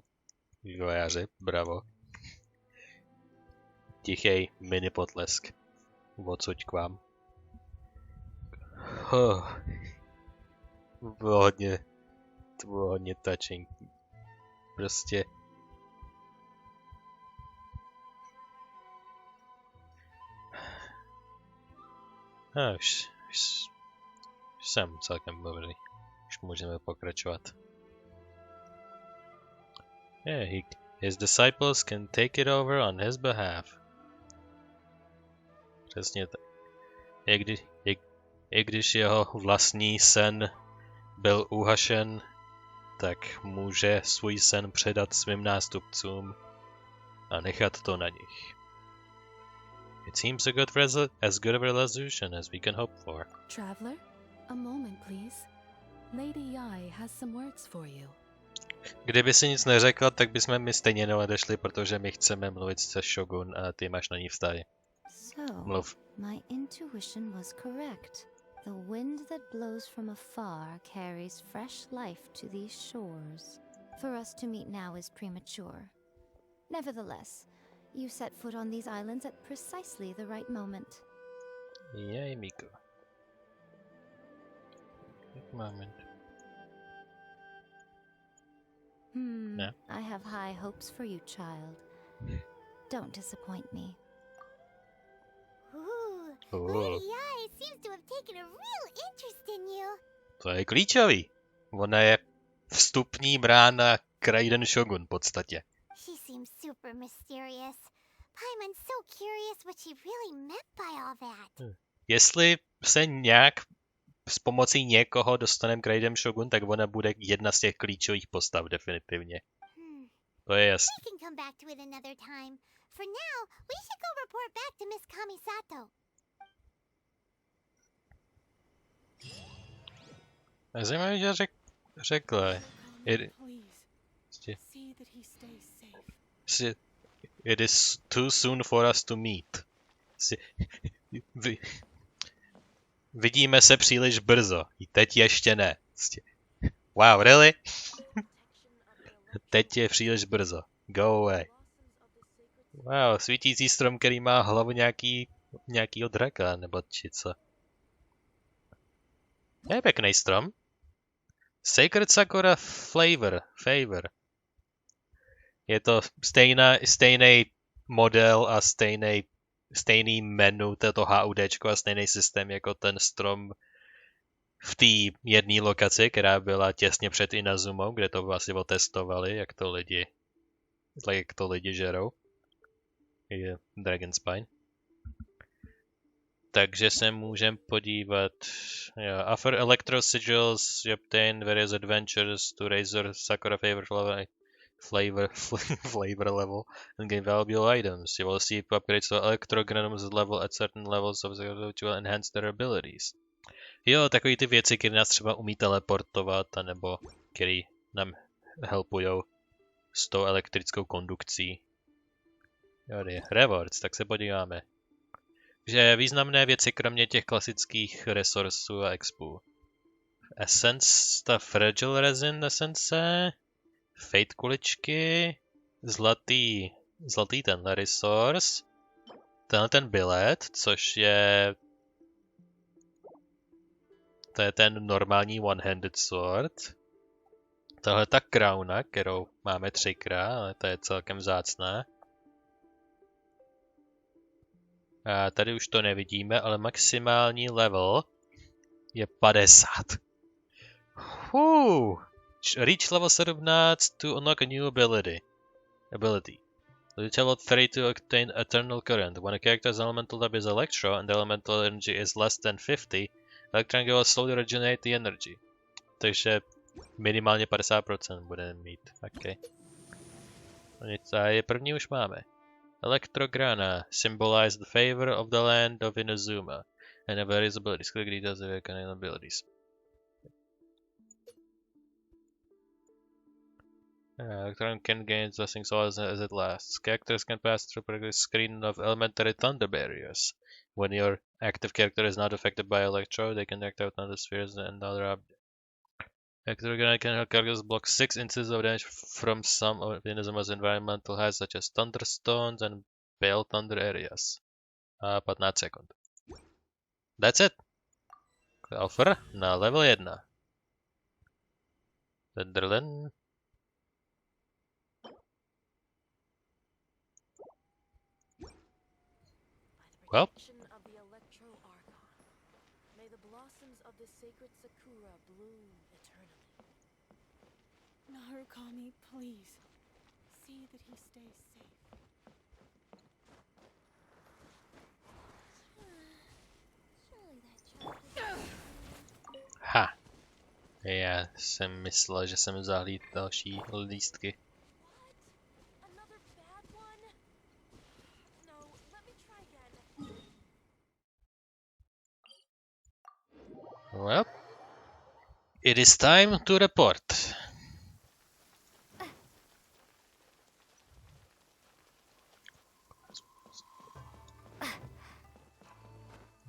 vývojáři, bravo. Tichý mini potlesk odsud k vám. To bylo hodně touching. Prostě už jsem celkem dobrý. Už můžeme pokračovat. Yeah, his disciples can take it over on his behalf. Přesně tak. I když jeho vlastní sen byl uhašen, tak může svůj sen předat svým nástupcům a nechat to na nich. It seems as good of a resolution as we can hope for. Traveler, a moment, please. Lady Yai has some words for you. Kdyby si nic neřekla, tak bychom mi stejně neodešli, protože my chceme mluvit se Shogun a ty máš na ní vztahy. Mluv. My intuition was correct. The wind that blows from afar carries fresh life to these shores. For us to meet now is premature. Nevertheless, you set foot on these islands at precisely the right moment. Yay, Miko. Good moment. No. I have high hopes for you, child. Don't disappoint me. Lady Yai seems to have taken a real interest in you. To je klíčový. Ona je vstupní brána k Raiden Shogun v podstatě. She seems super mysterious. I'm so curious what she really meant by all that. Jestli se nějak s pomocí někoho dostaneme k Raiden Shogun, tak ona bude jedna z těch klíčových postav definitivně. To je jasné. We can come back to it another time. For now, we should go report back to Miss Kamisato. Zajímavé, že řekla. It is too soon for us to meet. Vidíme se příliš brzo. Teď ještě ne. Wow, really? Teď je příliš brzo. Go away. Wow, svítící strom, který má hlavu nějakýho draka, nebo či co. Je pěkný strom. Sacred Sakura Favor. Je to stejný model a stejný menu, to HUDčko a stejný systém jako ten strom v té jedné lokaci, která byla těsně před Inazumou, kde to vlastně otestovali, jak to lidi žerou. Je Dragon Spine. Takže se můžeme podívat. After Electro Sigils, you obtain various adventures to raise your Sakura flavor level and gain valuable items. You will see upgrades to Electrograms level at certain levels of Sakura which will enhance their abilities. Jo, takový ty věci, které nás třeba umí teleportovat, anebo které nám helpujou s tou elektrickou kondukcí. Jo, rewards, tak se podíváme. Že významné věci, kromě těch klasických resursů a expů. Essence, ta Fragile Resin Essence, Fate kuličky, zlatý tenhle resource, tenhle ten bilet, což je... To je ten normální one-handed sword. Tahle ta crowna, kterou máme 3krát, ale to je celkem vzácná. A tady už to nevidíme, ale maximální level je 50. Reach level 17 to unlock a new ability. Reach level 3 to obtain Eternal Current. When a character's elemental type is Electro and the elemental energy is less than 50, Electron will slowly regenerate the energy. Takže minimálně 50% budeme mít. Okay. A je první už máme. Electrograna symbolize the favor of the land of Inazuma and have various abilities. Click details of your abilities. Electron can gain blessings as it lasts. Characters can pass through a screen of elementary thunder barriers. When your active character is not affected by Electro, they can act out thunder spheres and other objects. Electrograna can help characters block 6 instances of damage from some of Inazuma's environmental hazards such as thunderstones and pale thunder areas. 15 sekund. That's it. Offer na level 1. Drlen. Well. May the blossoms of the sacred Sakura bloom eternally. Narukami, please. See that he stays safe. Ha. Já jsem myslel, že jsem zahlídl další lístky. Well, it is time to report.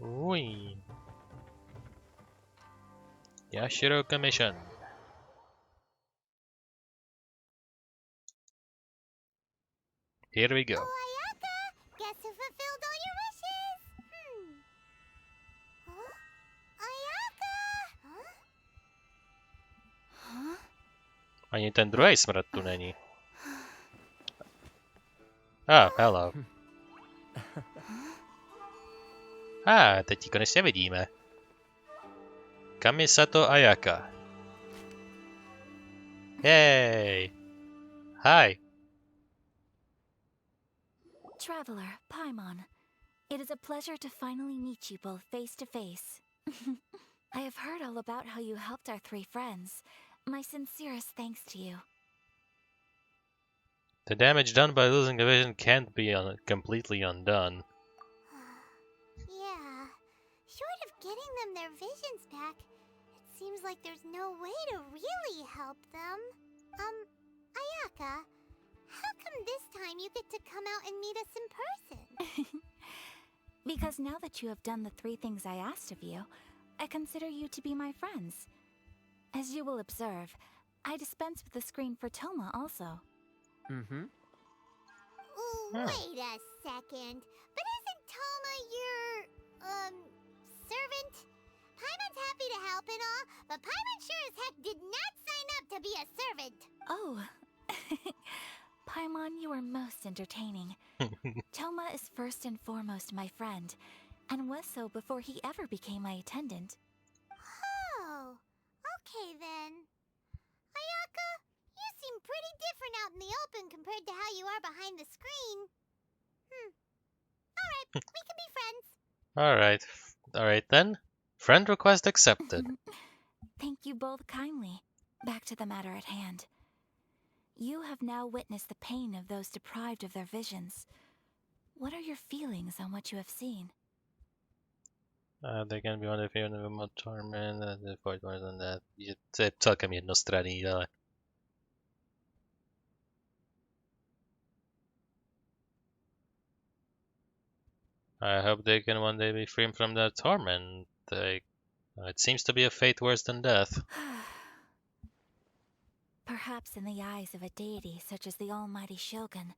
Ui. Yashiro Commission. Here we go. Oh, Ayaka! Guess who fulfilled all your wishes? Huh? Ayaka! Huh? Ani ten druhý smrad tu není. Hello. Teď ji konečně vidíme. Kamisato Ayaka. Yay! Hi. Traveler, Paimon. It is a pleasure to finally meet you both face to face. I have heard all about how you helped our 3 friends. My sincerest thanks to you. The damage done by losing the vision can't be completely undone. Yeah. Short of getting them their visions back, it seems like there's no way to really help them. Ayaka, how come this time you get to come out and meet us in person? Because now that you have done the 3 things I asked of you, I consider you to be my friends. As you will observe, I dispense with the screen for Toma also. Mm-hmm. Wait a second. But isn't Toma your, servant? Paimon's happy to help and all, but Paimon sure as heck did not sign up to be a servant. Oh. Paimon, you are most entertaining. Toma is first and foremost my friend, and was so before he ever became my attendant. Oh, okay then. Ayaka, you seem pretty different out in the open compared to how you are behind the screen. Alright, we can be friends. Alright then. Friend request accepted. Thank you both kindly. Back to the matter at hand. You have now witnessed the pain of those deprived of their visions. What are your feelings on what you have seen? They can be under fear of more torment and the void more than that. To je celkem jednostranný, ale... I hope they can one day be free from their torment. It seems to be a fate worse than death. Perhaps in the eyes of a deity such as the almighty Shogun,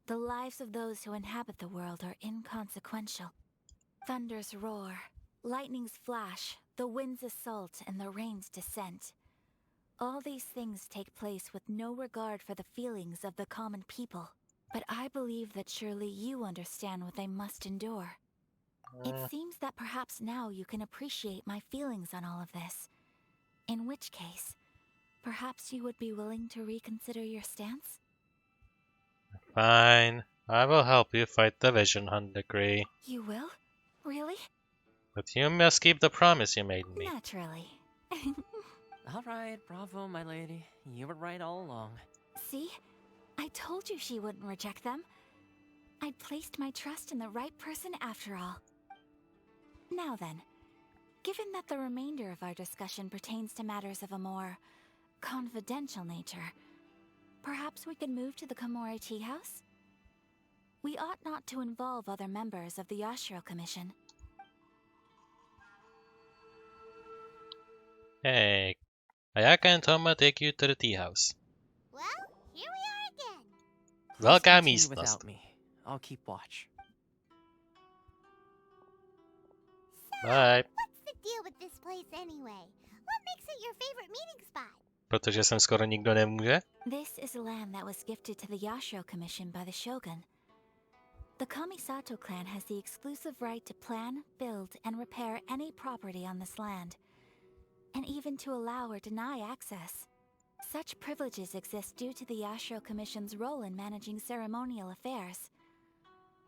the lives of those who inhabit the world are inconsequential. Thunders roar, lightnings flash, the winds assault, and the rains descent. All these things take place with no regard for the feelings of the common people. But I believe that surely you understand what they must endure. It seems that perhaps now you can appreciate my feelings on all of this. In which case, perhaps you would be willing to reconsider your stance? Fine. I will help you fight the Vision Hunt decree. You will? Really? But you must keep the promise you made me. Naturally. Alright, bravo, my lady. You were right all along. See? I told you she wouldn't reject them. I'd placed my trust in the right person after all. Now then, given that the remainder of our discussion pertains to matters of a more confidential nature, perhaps we could move to the Komori Tea House? We ought not to involve other members of the Yashiro Commission. Hey, Ayaka and Toma take you to the tea house. Well, here we are again. Welcome, Continue East. without me. I'll keep watch. Bye. What's the deal with this place anyway? What makes it your favorite meeting spot? Protože sem skoro nikdo nemůže. This is a land that was gifted to the Yashiro Commission by the Shogun. The Kamisato clan has the exclusive right to plan, build, and repair any property on this land, and even to allow or deny access. Such privileges exist due to the Yashiro Commission's role in managing ceremonial affairs.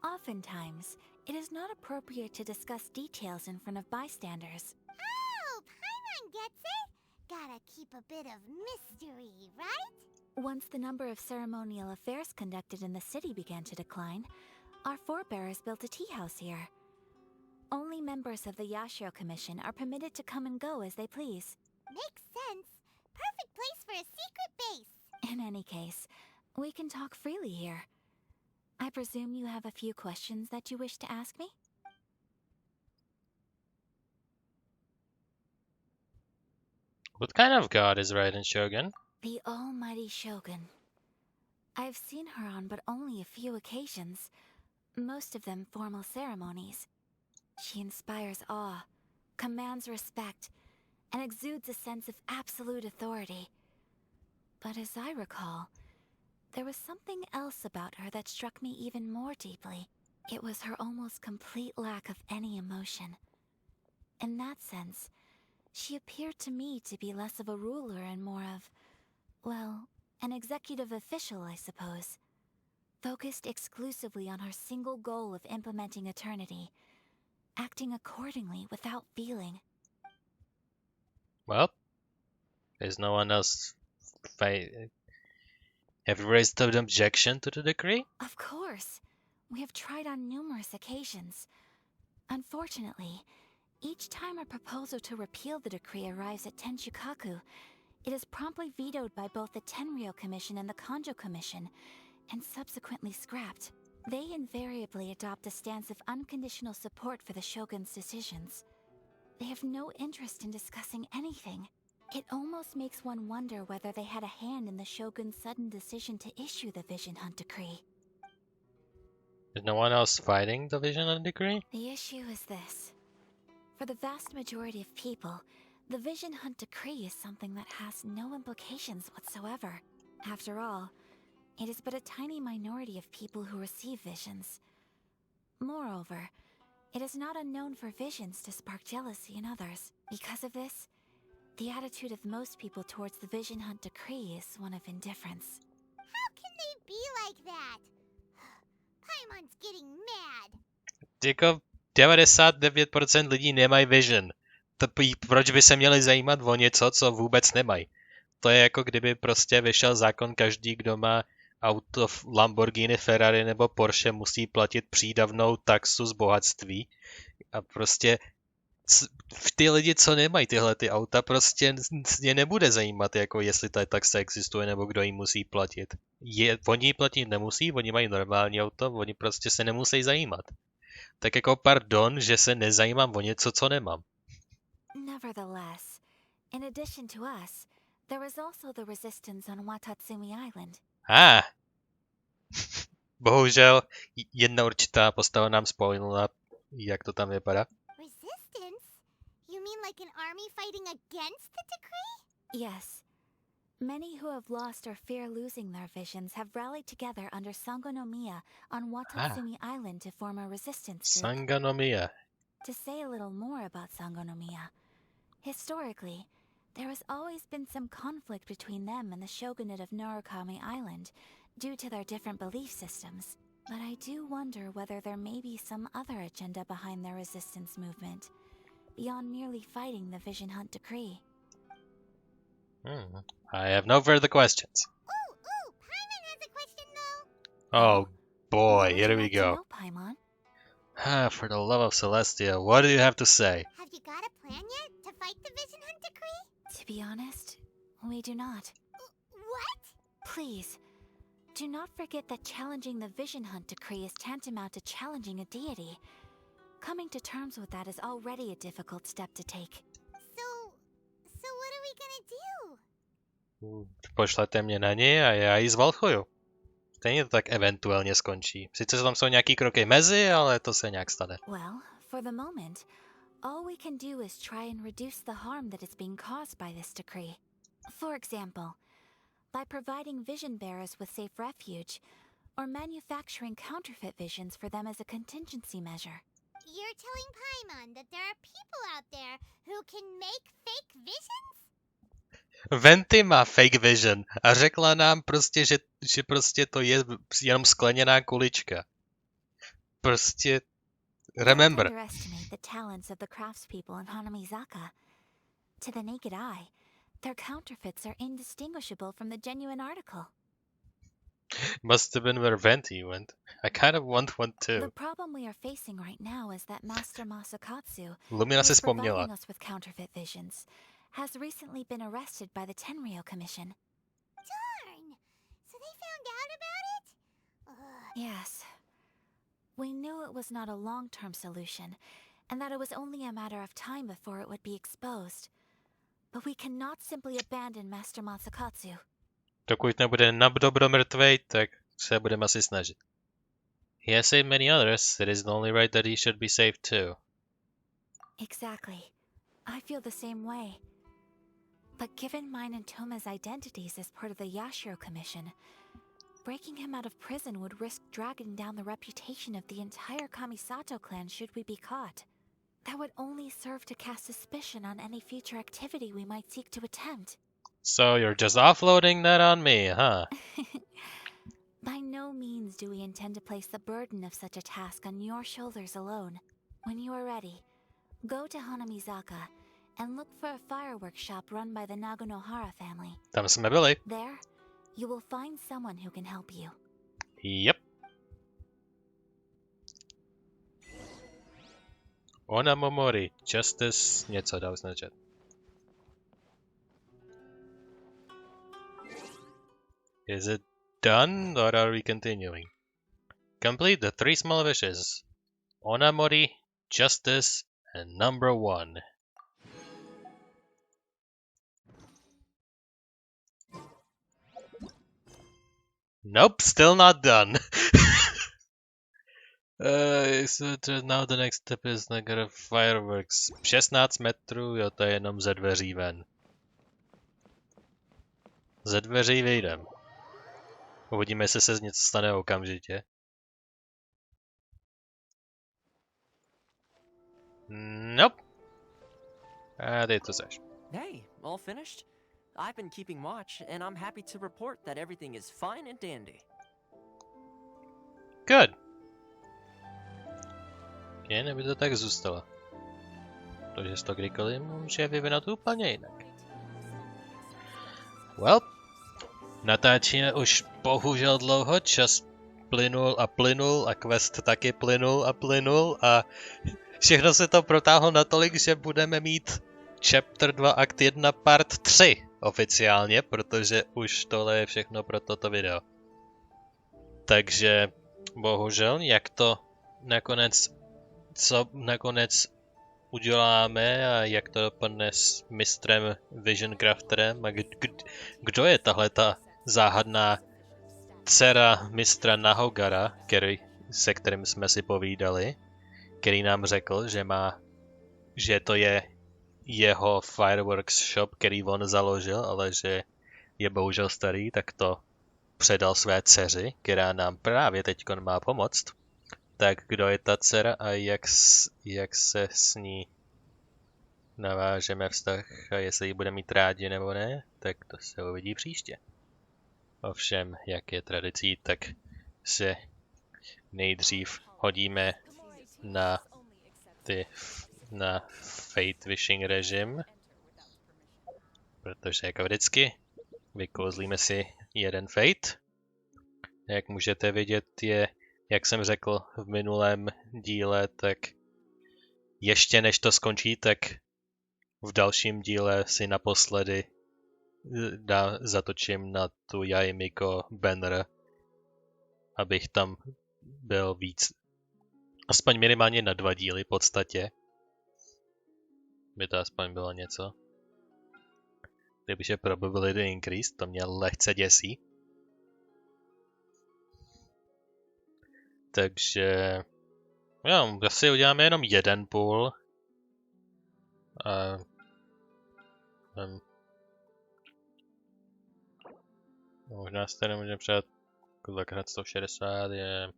Oftentimes, it is not appropriate to discuss details in front of bystanders. Oh, Paimon gets it. Gotta keep a bit of mystery, right? Once the number of ceremonial affairs conducted in the city began to decline, our forebears built a tea house here. Only members of the Yashiro Commission are permitted to come and go as they please. Makes sense. Perfect place for a secret base. In any case, we can talk freely here. I presume you have a few questions that you wish to ask me? What kind of god is Raiden Shogun? The almighty Shogun. I've seen her on but only a few occasions, most of them formal ceremonies. She inspires awe, commands respect, and exudes a sense of absolute authority. But as I recall, there was something else about her that struck me even more deeply. It was her almost complete lack of any emotion. In that sense, she appeared to me to be less of a ruler and more of, well, an executive official, I suppose. Focused exclusively on her single goal of implementing eternity, acting accordingly without feeling. Well, is no one else have you raised an objection to the decree? Of course. We have tried on numerous occasions. Unfortunately, each time a proposal to repeal the decree arrives at Tenshukaku, it is promptly vetoed by both the Tenryou Commission and the Kanjo Commission, and subsequently scrapped. They invariably adopt a stance of unconditional support for the Shogun's decisions. They have no interest in discussing anything. It almost makes one wonder whether they had a hand in the Shogun's sudden decision to issue the Vision Hunt decree. Is no one else fighting the Vision Hunt decree? The issue is this. For the vast majority of people, The Vision Hunt Decree is something that has no implications whatsoever. After all, it is but a tiny minority of people who receive visions. Moreover, it is not unknown for visions to spark jealousy in others. Because of this, the attitude of most people towards the Vision Hunt Decree is one of indifference. How can they be like that? Paimon's getting mad. Jako 99% lidí nemají vision. Proč by se měli zajímat o něco, co vůbec nemají? To je jako kdyby prostě vyšel zákon, každý, kdo má auto Lamborghini, Ferrari nebo Porsche, musí platit přídavnou taxu z bohatství. A prostě ty lidi, co nemají tyhle ty auta, prostě je nebude zajímat, jako jestli ta taxa existuje nebo kdo jí musí platit. Oni ji platit nemusí, oni mají normální auto, oni prostě se nemusí zajímat. Tak jako pardon, že se nezajímám o něco, co nemám. Nevertheless, in addition to us, there is also the resistance on Watatsumi Island. Bohužel, jedna určitá postava nám spoilila, jak to tam vypadá. Resistance? You mean like an army fighting against the decree? Yes. Many who have lost or fear losing their visions have rallied together under Sangonomiya on Watatsumi Island to form a resistance group. Sangonomiya. To say a little more about Sangonomiya, historically, there has always been some conflict between them and the shogunate of Narukami Island due to their different belief systems. But I do wonder whether there may be some other agenda behind their resistance movement, beyond merely fighting the Vision Hunt Decree. I have no further questions. Paimon has a question though. Oh boy, here we go. No, Paimon. For the love of Celestia, what do you have to say? Have you got a plan yet to fight the Vision Hunt Decree? To be honest, we do not. What? Please, do not forget that challenging the Vision Hunt Decree is tantamount to challenging a deity. Coming to terms with that is already a difficult step to take. So what are we gonna do? Pošlete mě na ně a já ji zvalchuju. Stejně to tak eventuálně skončí. Sice tam jsou nějaký kroky mezi, ale to se nějak stane. Well, for the moment, all we can do is try and reduce the harm that is being caused by this decree. For example, by providing vision bearers with safe refuge, or manufacturing counterfeit visions for them as a contingency measure. You're telling Paimon that there are people out there who can make fake visions? Venti má fake vision a řekla nám prostě, že prostě to je jenom skleněná kulička. Prostě, remember. Don't underestimate the talents of the craftspeople in Hanamizaka. To the naked eye, their counterfeits are indistinguishable from the genuine article. Must have been where Venti went. I kind of want one too. The problem we are facing right now is that Master Masakatsu, Lumina who si is vzpomněla. providing us with counterfeit visions, has recently been arrested by the Tenryou Commission. Darn! So they found out about it? Ugh. Yes. We knew it was not a long-term solution, and that it was only a matter of time before it would be exposed. But we cannot simply abandon Master Masakatsu. Dokud nebude na dobro mrtvej, tak se budeme asi snažit. He has saved many others, it is only right that he should be saved too. Exactly. I feel the same way. But given mine and Toma's identities as part of the Yashiro Commission, breaking him out of prison would risk dragging down the reputation of the entire Kamisato clan should we be caught. That would only serve to cast suspicion on any future activity we might seek to attempt. So you're just offloading that on me, huh? By no means do we intend to place the burden of such a task on your shoulders alone. When you are ready, go to Hanamizaka and look for a fireworks shop run by the Nagonohara family. Tam jsme byli. There, you will find someone who can help you. Yep. Onamomori, Justice, něco dal jsem na chat. Is it done, or are we continuing? Complete the 3 small wishes. Onamori, Justice, and number 1. Nope, still not done. Now the next step is Niagara Fireworks. 16 metrů, jo, to je jenom ze dveří ven. Ze dveří vyjdem. Uvidíme, jestli se z něco stane okamžitě. Nope. A ty to seš. Hey, all finished? I've been keeping watch, and I'm happy to report that everything is fine and dandy. Good. Jen aby to tak zůstalo. Protože se to kdykoliv může vyvinout úplně jinak. Well, natáčíme už bohužel dlouho, čas plynul a quest taky plynul a všechno se to protáhlo natolik, že budeme mít Chapter 2 Akt 1 Part 3 oficiálně, protože už tohle je všechno pro toto video. Takže bohužel, jak to nakonec uděláme a jak to dopadne s mistrem Vision Crafterem a kdo je tahleta záhadná dcera mistra Nahogara, se kterým jsme si povídali, který nám řekl, že to je jeho fireworks shop, který on založil, ale že je bohužel starý, tak to předal své dceři, která nám právě teď má pomoct. Tak kdo je ta dcera a jak se s ní navážeme vztah a jestli ji bude mít rádi nebo ne, tak to se uvidí příště. Ovšem, jak je tradicí, tak se nejdřív hodíme na Fate Wishing režim, protože jako vždycky vykouzlíme si jeden Fate. Jak můžete vidět, jak jsem řekl v minulém díle, tak ještě než to skončí, tak v dalším díle si naposledy zatočím na tu Yaimiko banner, abych tam byl víc, aspoň minimálně na 2 díly v podstatě. By to aspoň bylo něco. Kdybyž je probability increase, to mě lehce děsí. Takže jo, asi uděláme jenom jeden půl. Možná se tady můžeme přát dvakrát 160 je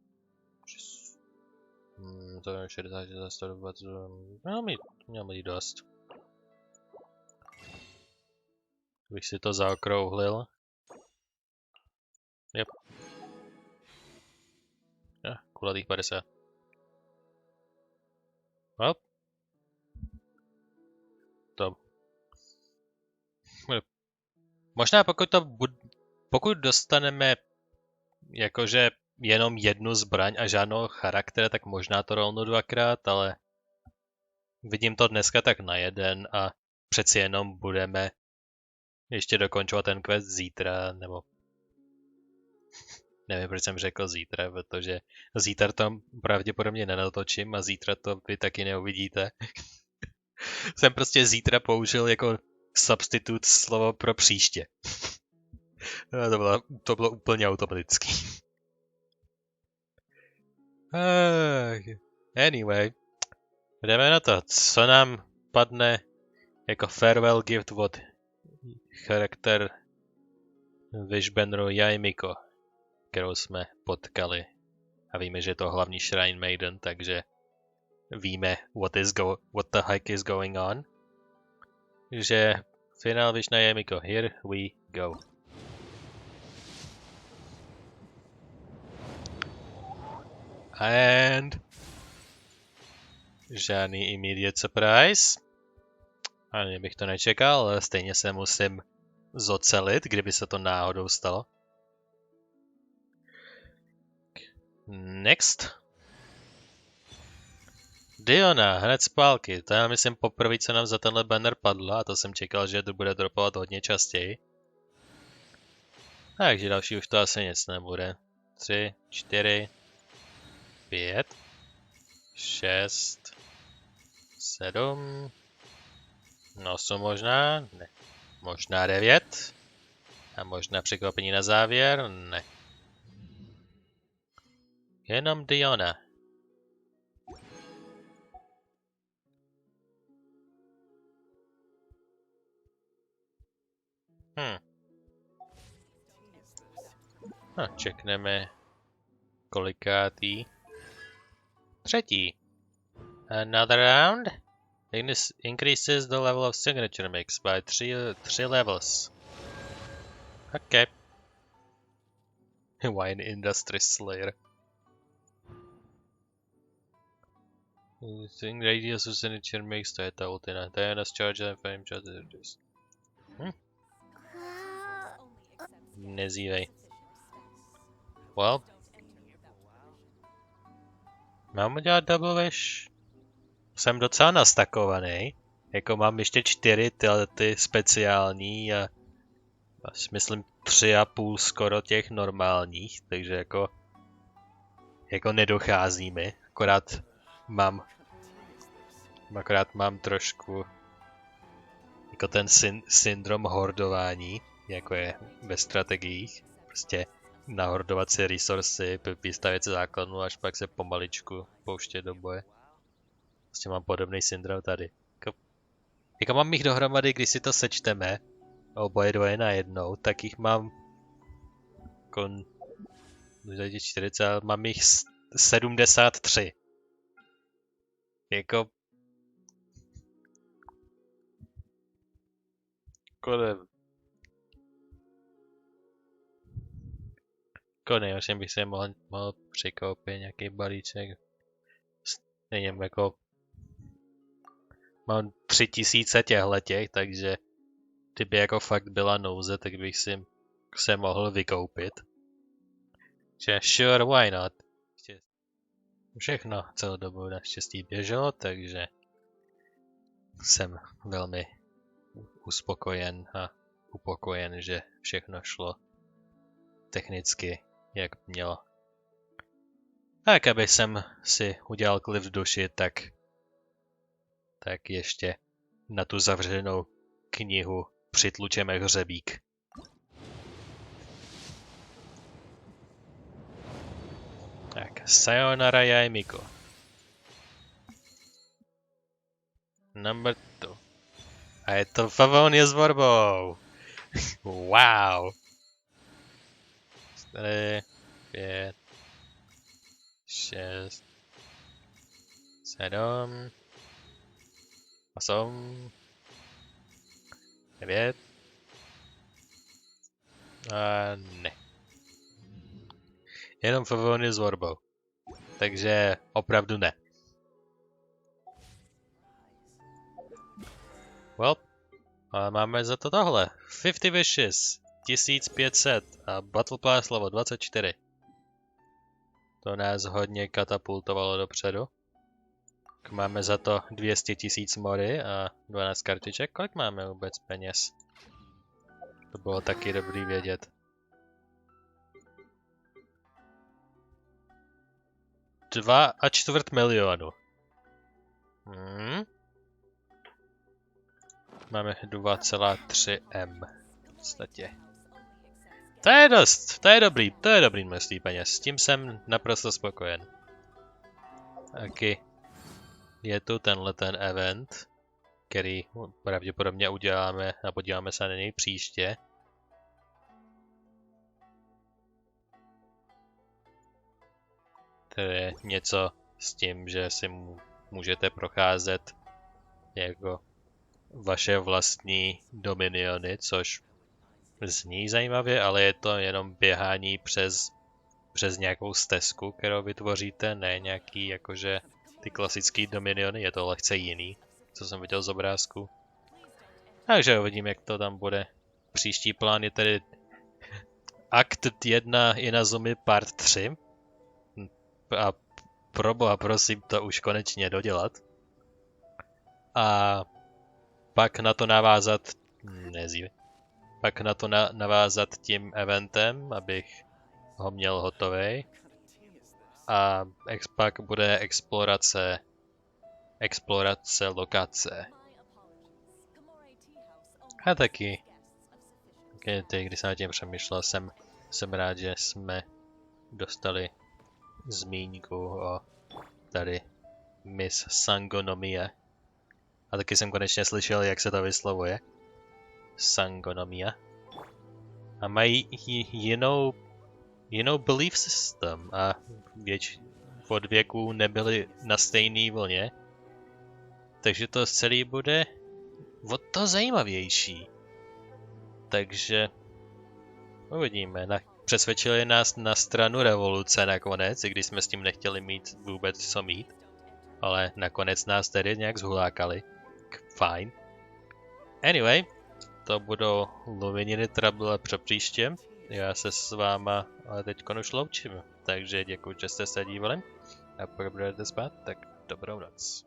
160 za 120, měl mít dost. Bych si to zaokrouhlil. Yep. Kulatých 50. Well. To. Možná pokud dostaneme jakože jenom jednu zbraň a žádnou charakter, tak možná to rolnu 2krát, ale vidím to dneska tak na jeden a přeci jenom budeme ještě dokončovat ten quest zítra, nebo nevím, proč jsem řekl zítra, protože zítra to pravděpodobně nenatočím a zítra to vy taky neuvidíte. Jsem prostě zítra použil jako substitut slovo pro příště. To bylo úplně automatický. Anyway, jdeme na to, co nám padne jako farewell gift od charakter Wishbanneru Yaimiko, kterou jsme potkali. A víme, že je to hlavní Shrine Maiden, takže víme, what the heck is going on. Takže final wish na Yaimiko, here we go. And žádný immediate surprise. Ani bych to nečekal, ale stejně se musím zocelit, kdyby se to náhodou stalo. Next. Diona, hned zpálky. To je myslím poprvé, co nám za tenhle banner padla a to jsem čekal, že to bude dropovat hodně častěji. Takže další už to asi nic nebude. 3, 4, 5, 6, 7, 8 možná, ne. Možná 9. A možná překvapení na závěr, ne. Jenom Diona. Čekneme kolikátý. 3. Another round. Increases the level of signature mix by 3 levels. Okay. Wine Industry Slayer. Thing radius of signature mix, to je ta ultina. Diana's charge and fame charges. Nezívej. Well. Mám udělat double wish? Jsem docela nastakovaný. Jako mám ještě 4 ty speciální a myslím 3,5 skoro těch normálních, takže jako nedochází mi. Akorát mám trošku jako ten syndrom hordování, jako je ve strategiích. Prostě nahordovat si resursy, vystavět si základnu, až pak se pomaličku pouštět do boje. Prostě mám podobný syndrom tady. Jako mám jich dohromady, když si to sečteme, oboje dvoje na jednou, tak jich mám 40, mám jich 73. Jako nejhorším bych si mohl přikoupit nějaký balíček. Nevím, jako mám 3000 těchhletěch, takže kdyby jako fakt byla nouze, tak bych si se mohl vykoupit. Že sure, why not? Všechno celou dobu naštěstí běželo, takže jsem velmi uspokojen a upokojen, že všechno šlo technicky, jak mělo. Tak, aby jsem si udělal klid v duši, tak ještě na tu zavřenou knihu přitlučeme hřebík. Tak, sayonara Jaimiko. Number 2. A je to Favonie s Vorbou. Wow. 4, 5, 6, 7, 8, 9 a ne. Jenom Favonie s Vorbou. Takže opravdu ne. Well, ale máme za to tohle. 50 wishes, 1500 a Battle Pass level 24. To nás hodně katapultovalo dopředu. Máme za to 200 000 mody a 12 kartiček. Kolik máme vůbec peněz? To bylo taky dobrý vědět. 2,25 milionu. Máme 2,3 M. V podstatě. To je dost, to je dobrý množství peněz. S tím jsem naprosto spokojen. Taky je tu ten event, který pravděpodobně uděláme a podíváme se na něj příště. To je něco s tím, že si můžete procházet jako vaše vlastní dominiony, což zní zajímavě, ale je to jenom běhání přes nějakou stezku, kterou vytvoříte, ne nějaký jakože ty klasický dominiony, je to lehce jiný, co jsem viděl z obrázku. Takže uvidím, jak to tam bude. Příští plán je tedy Akt 1 Inazumy Part 3. A proboha prosím to už konečně dodělat. A pak na to navázat, pak na to navázat tím eventem, abych ho měl hotovej. A pak bude explorace lokace. A taky, když jsem na tím přemýšlel, jsem rád, že jsme dostali zmínku o tady Miss Sangonomie. A taky jsem konečně slyšel, jak se to vyslovuje. Sangonomia. a mají jinou belief system a od věků nebyli na stejné vlně. Takže to celé bude o to zajímavější. Takže uvidíme. Přesvědčili nás na stranu revoluce nakonec, i když jsme s tím nechtěli mít vůbec co mít. Ale nakonec nás tedy nějak zhulákali. Fajn. Anyway, to budou Lumininy Trouble pro příště. Já se s váma ale teď už loučím. Takže děkuji, že jste se dívali. A pokud budete spát, tak dobrou noc.